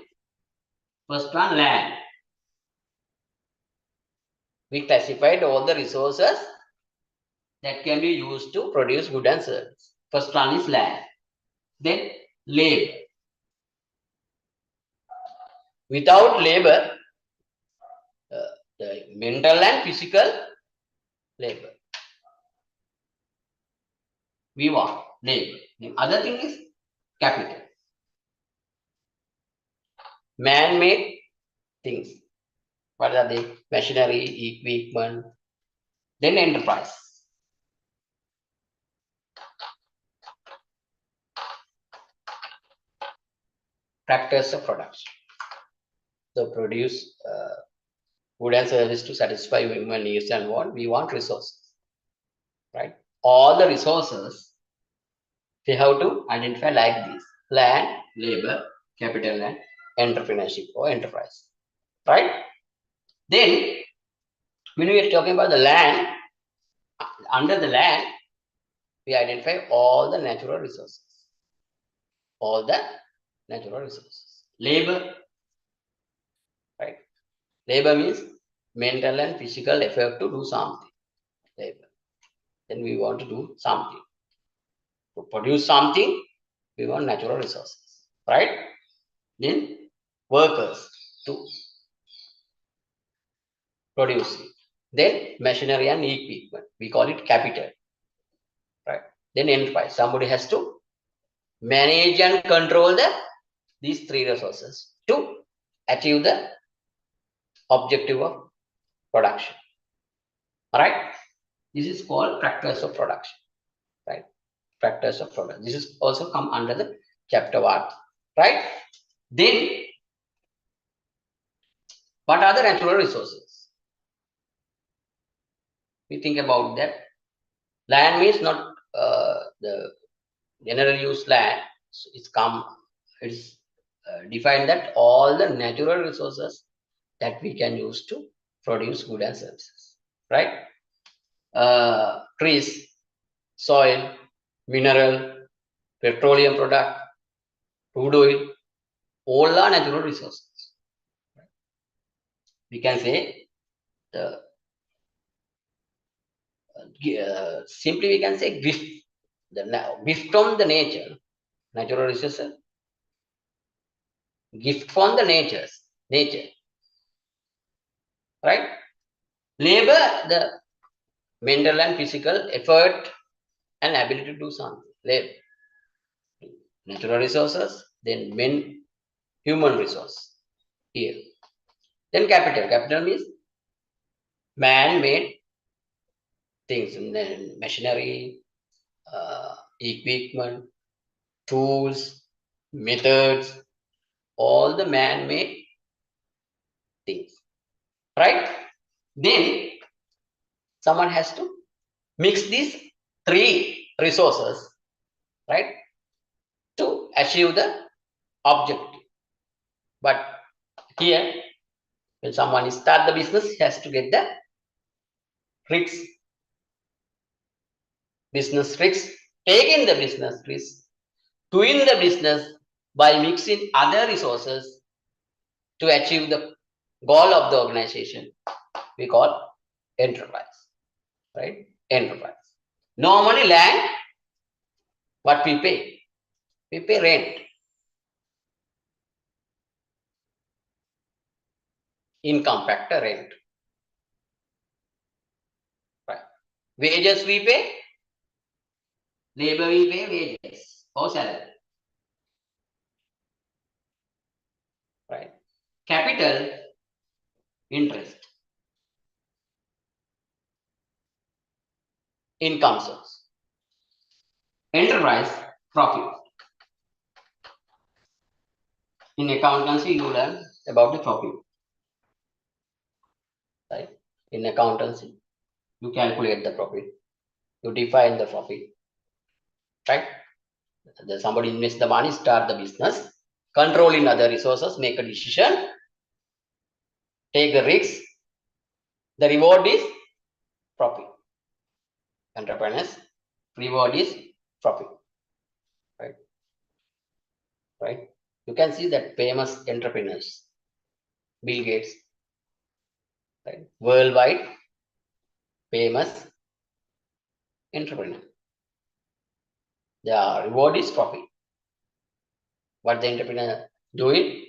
first one, land. We classified all the resources that can be used to produce good and service. First one is land. Then labor. Without labor, the mental and physical labor, we want labor. The other thing is capital. Man-made things. What are they? Machinery, equipment. Then enterprise. Factors of production. So produce good and service to satisfy human needs and want. We want resources, right? All the resources we have to identify like this: land, labor, capital, and entrepreneurship or enterprise, right? Then when we are talking about the land, under the land, we identify all the natural resources. Labor, right? Labor means mental and physical effort to do something. Labor. Then we want to do something. To produce something, we want natural resources, right? Then workers to produce it. Then machinery and equipment. We call it capital, right? Then enterprise. Somebody has to manage and control these three resources to achieve the objective of production. All right. This is called factors of production, right? Factors of production. This is also come under the chapter 1, right? Then, what are the natural resources? We think about that. Land means not the general use land. So it's defined that all the natural resources that we can use to produce goods and services, right? Trees, soil, mineral, petroleum product, crude oil, all are natural resources. We can say simply we can say gift, gift from the nature, natural resources, gift from the nature, right? Labor, the mental and physical effort and ability to do something. Labor, natural resources, then human resource here. Then capital. Capital means man-made things, machinery, equipment, tools, methods, all the man-made things, right? Then someone has to mix these three resources, right, to achieve the objective. But here, when someone start the business, he has to get the risks, business risks, taking the business risk, doing the business by mixing other resources to achieve the goal of the organization. We call enterprise, right? Enterprise. Normally land, what we pay? We pay rent. Income factor rent. Right. Wages we pay, labor we pay wages or salary. Right. Capital, interest. Income source. Enterprise, profit. In accountancy, you learn about the profit. Right. In accountancy, you calculate the profit. You define the profit. Right. Somebody invests the money, start the business, controlling other resources, make a decision, take the risks. The reward is profit. Entrepreneurs, reward is profit. Right. Right. You can see that famous entrepreneurs, Bill Gates, right? Worldwide famous entrepreneur. The reward is profit. What the entrepreneur doing?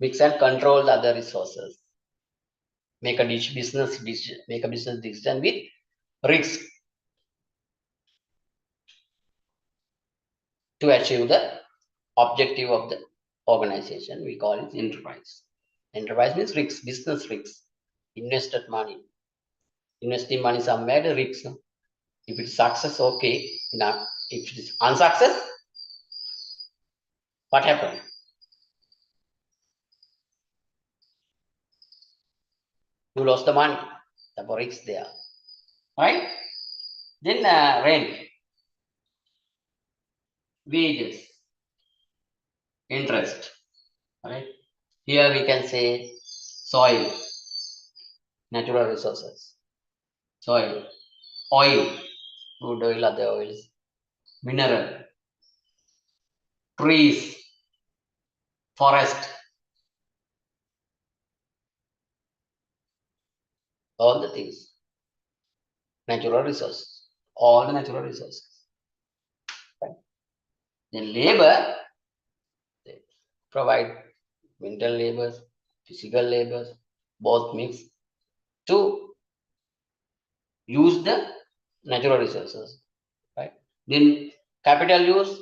Mix and control the other resources. Make a business decision with risk to achieve the objective of the organization. We call it enterprise. Enterprise means risks, business risks, invested money. Investing money somewhere, the risks. If it's success, okay. Now, if it is unsuccess, what happened? You lost the money. The risks there, right? Then rent, wages, interest, right? Here we can say soil, natural resources, soil, oil, crude oil, other oils, mineral, trees, forest, all the things, natural resources, all the natural resources. Right? Then labor, they provide mental labors, physical labors, both mix to use the natural resources. Right? Then capital use,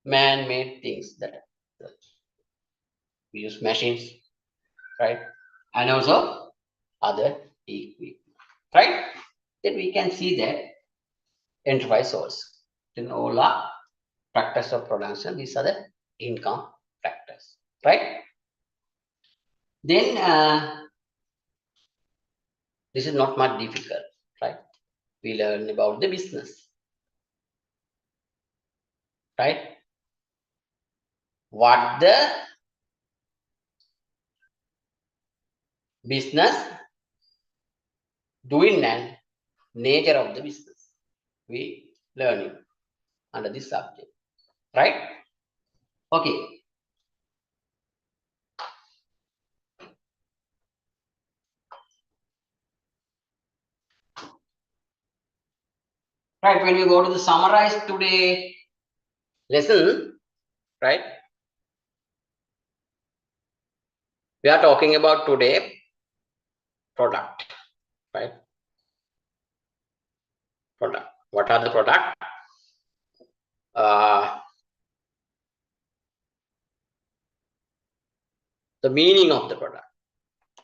man-made things that we use machines, right? And also other equipment, right? Then we can see that enterprise source. Then all are factors of production. These are the income factors, right? Then this is not much difficult, right? We learn about the business, right? What the business doing and nature of the business. We learning under this subject, right? Okay. Right, when we go to the summarize today lesson, right? We are talking about today product, right? Product. What are the product? The meaning of the product.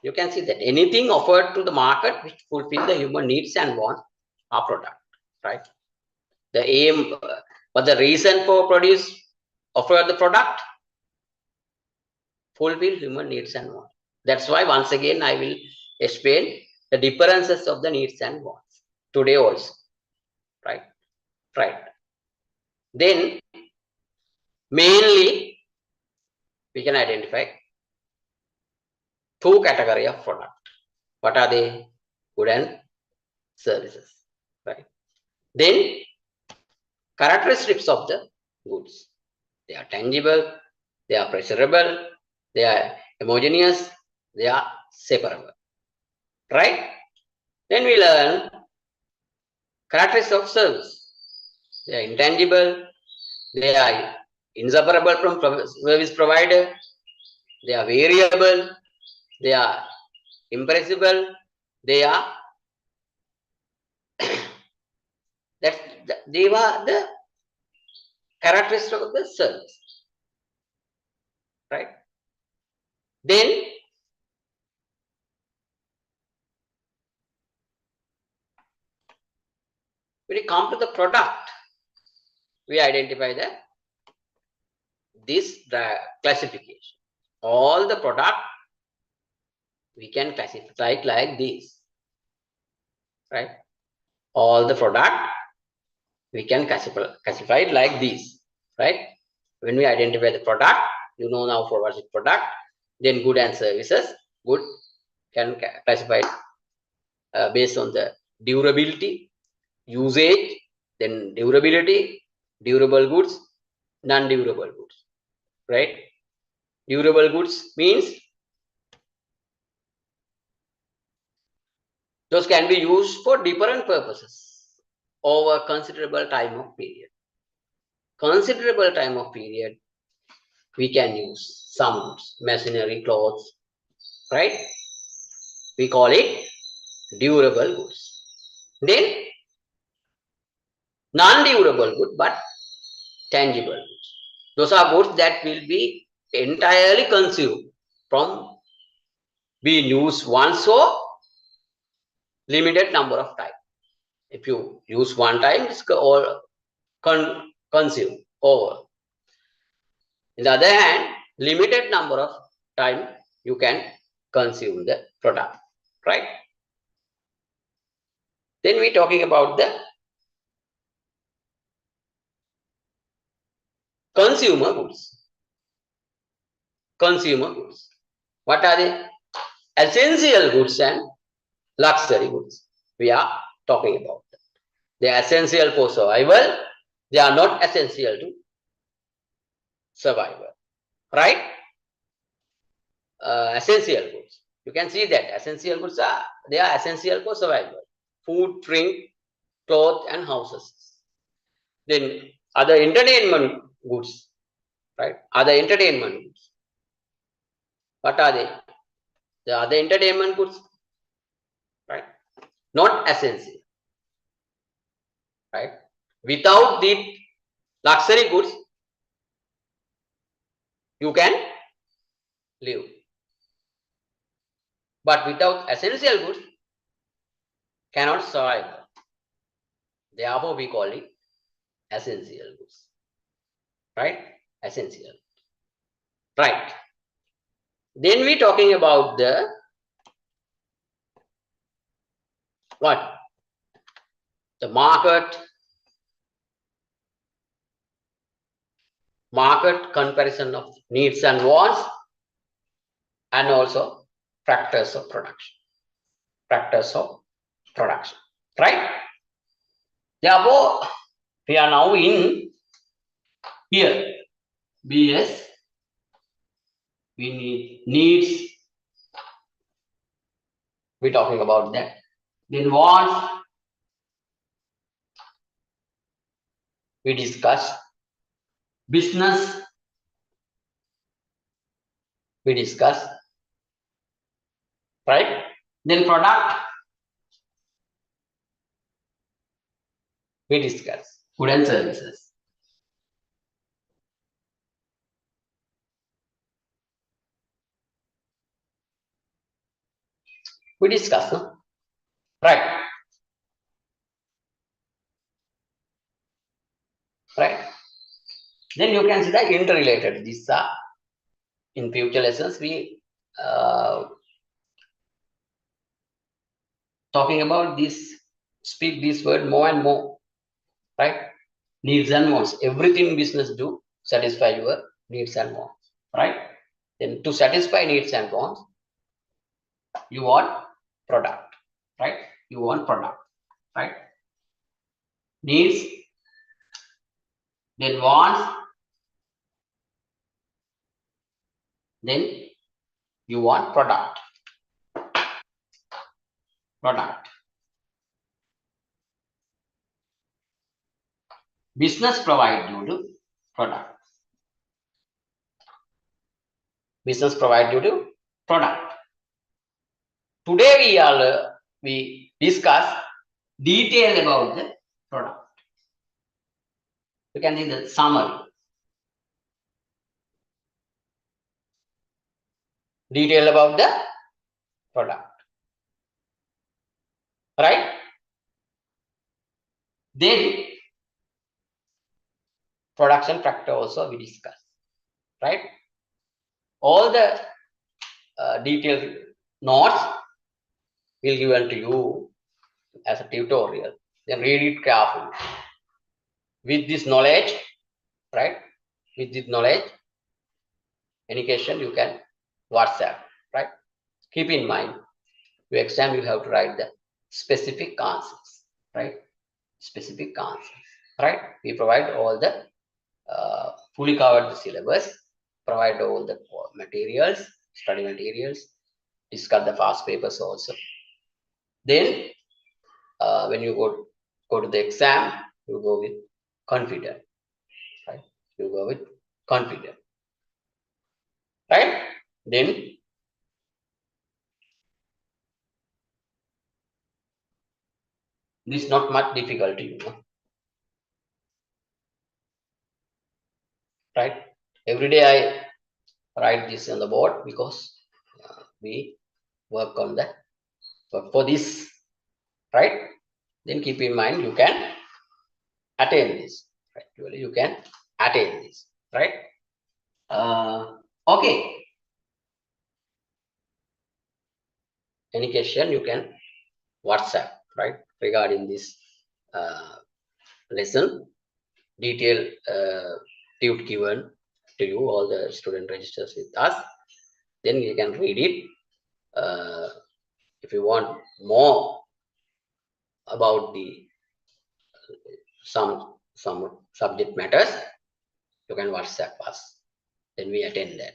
You can see that anything offered to the market which fulfill the human needs and wants are product, right? The aim, but the reason for produce offer the product, fulfill human needs and wants. That's why once again I will explain the differences of the needs and wants today also, right? Right. Then mainly we can identify two categories of product. What are they? Good and services, right? Then characteristics of the goods. They are tangible, they are preservable, they are homogeneous, they are separable, right? Then we learn characteristics of service. They are intangible, they are inseparable from service provider, they are variable, they are impressible, they are they were the characteristics of the service, right? Then when it comes to the product, we identify this classification. All the product we can classify it like this, right? All the product we can classify it like this, right? When we identify the product, you know now for what's the product, then good and services. Good can classify it based on the durability, usage, then durability, durable goods, non-durable goods, right? Durable goods means those can be used for different purposes over considerable time of period. Considerable time of period, we can use some goods, machinery, clothes, right? We call it durable goods. Then non-durable good but tangible goods. Those are goods that will be entirely consumed from being used once or limited number of time. If you use one time, it's all consumed over. On the other hand, limited number of time you can consume the product, right? Then we're talking about the consumer goods. Consumer goods. What are they? Essential goods and luxury goods. We are talking about them. They are essential for survival. They are not essential to survival, right? Essential goods. You can see that essential goods are, they are essential for survival. Food, drink, clothes, and houses. Then other entertainment goods, right? Other entertainment goods. What are they? The other entertainment goods, right? Not essential, right? Without the luxury goods, you can live. But without essential goods, cannot survive. Therefore, we call it essential goods, right? Essential, right? Then we talking about the what? The market comparison of needs and wants, and also factors of production. Factors of production, right? Therefore, we are now in here. BS, we need needs. We're talking about that. Then wants, we discuss. Business, we discuss, right? Then product, we discuss. Goods and services. We discuss, no? Right? Right? Then you can see that interrelated. These are in future lessons we talking about this. Speak this word more and more, right? Needs and wants. Everything business do satisfy your needs and wants, right? Then to satisfy needs and wants, you want product, right? You want product, right? Needs, then wants, then you want product. Product. Business provide you the product. Business provide you the product. Today we discuss detail about the product. You can see the summary. Detail about the product. Right? Then production factor also we discuss. Right? All the detailed notes will given to you as a tutorial. Then read it carefully. With this knowledge, right? With this knowledge, any question you can WhatsApp, right? Keep in mind, your exam you have to write the specific answers, right? Specific answers, right? We provide all the fully covered the syllabus, provide all the materials, study materials, discuss the past papers also. Then when you go to the exam, you go with confident, right? You go with confident, right? Then this is not much difficult, right? Every day I write this on the board because we work on the work for this, right? Then keep in mind you can attain this, right? You can attain this, right? Okay. Any question you can WhatsApp, right? Regarding this lesson, detailed tute given to you, all the student registers with us. Then you can read it. If you want more about the some subject matters, you can WhatsApp us. Then we attend that,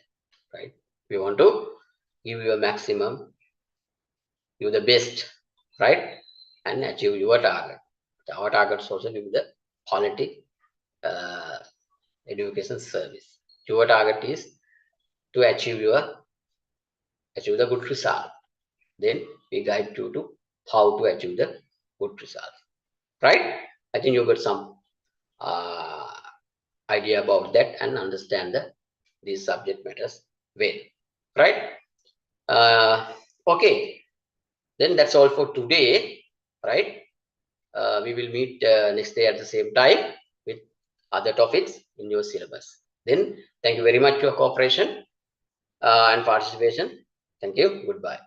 right? We want to give you a maximum give the best, right? And achieve your target. Our target is also give the quality education service. Your target is to achieve the good result. Then we guide you to how to achieve the good result. Right? I think you got some idea about that and understand these subject matters well. Right? Okay. Then that's all for today. Right? We will meet next day at the same time with other topics in your syllabus. Then thank you very much for your cooperation and participation. Thank you. Goodbye.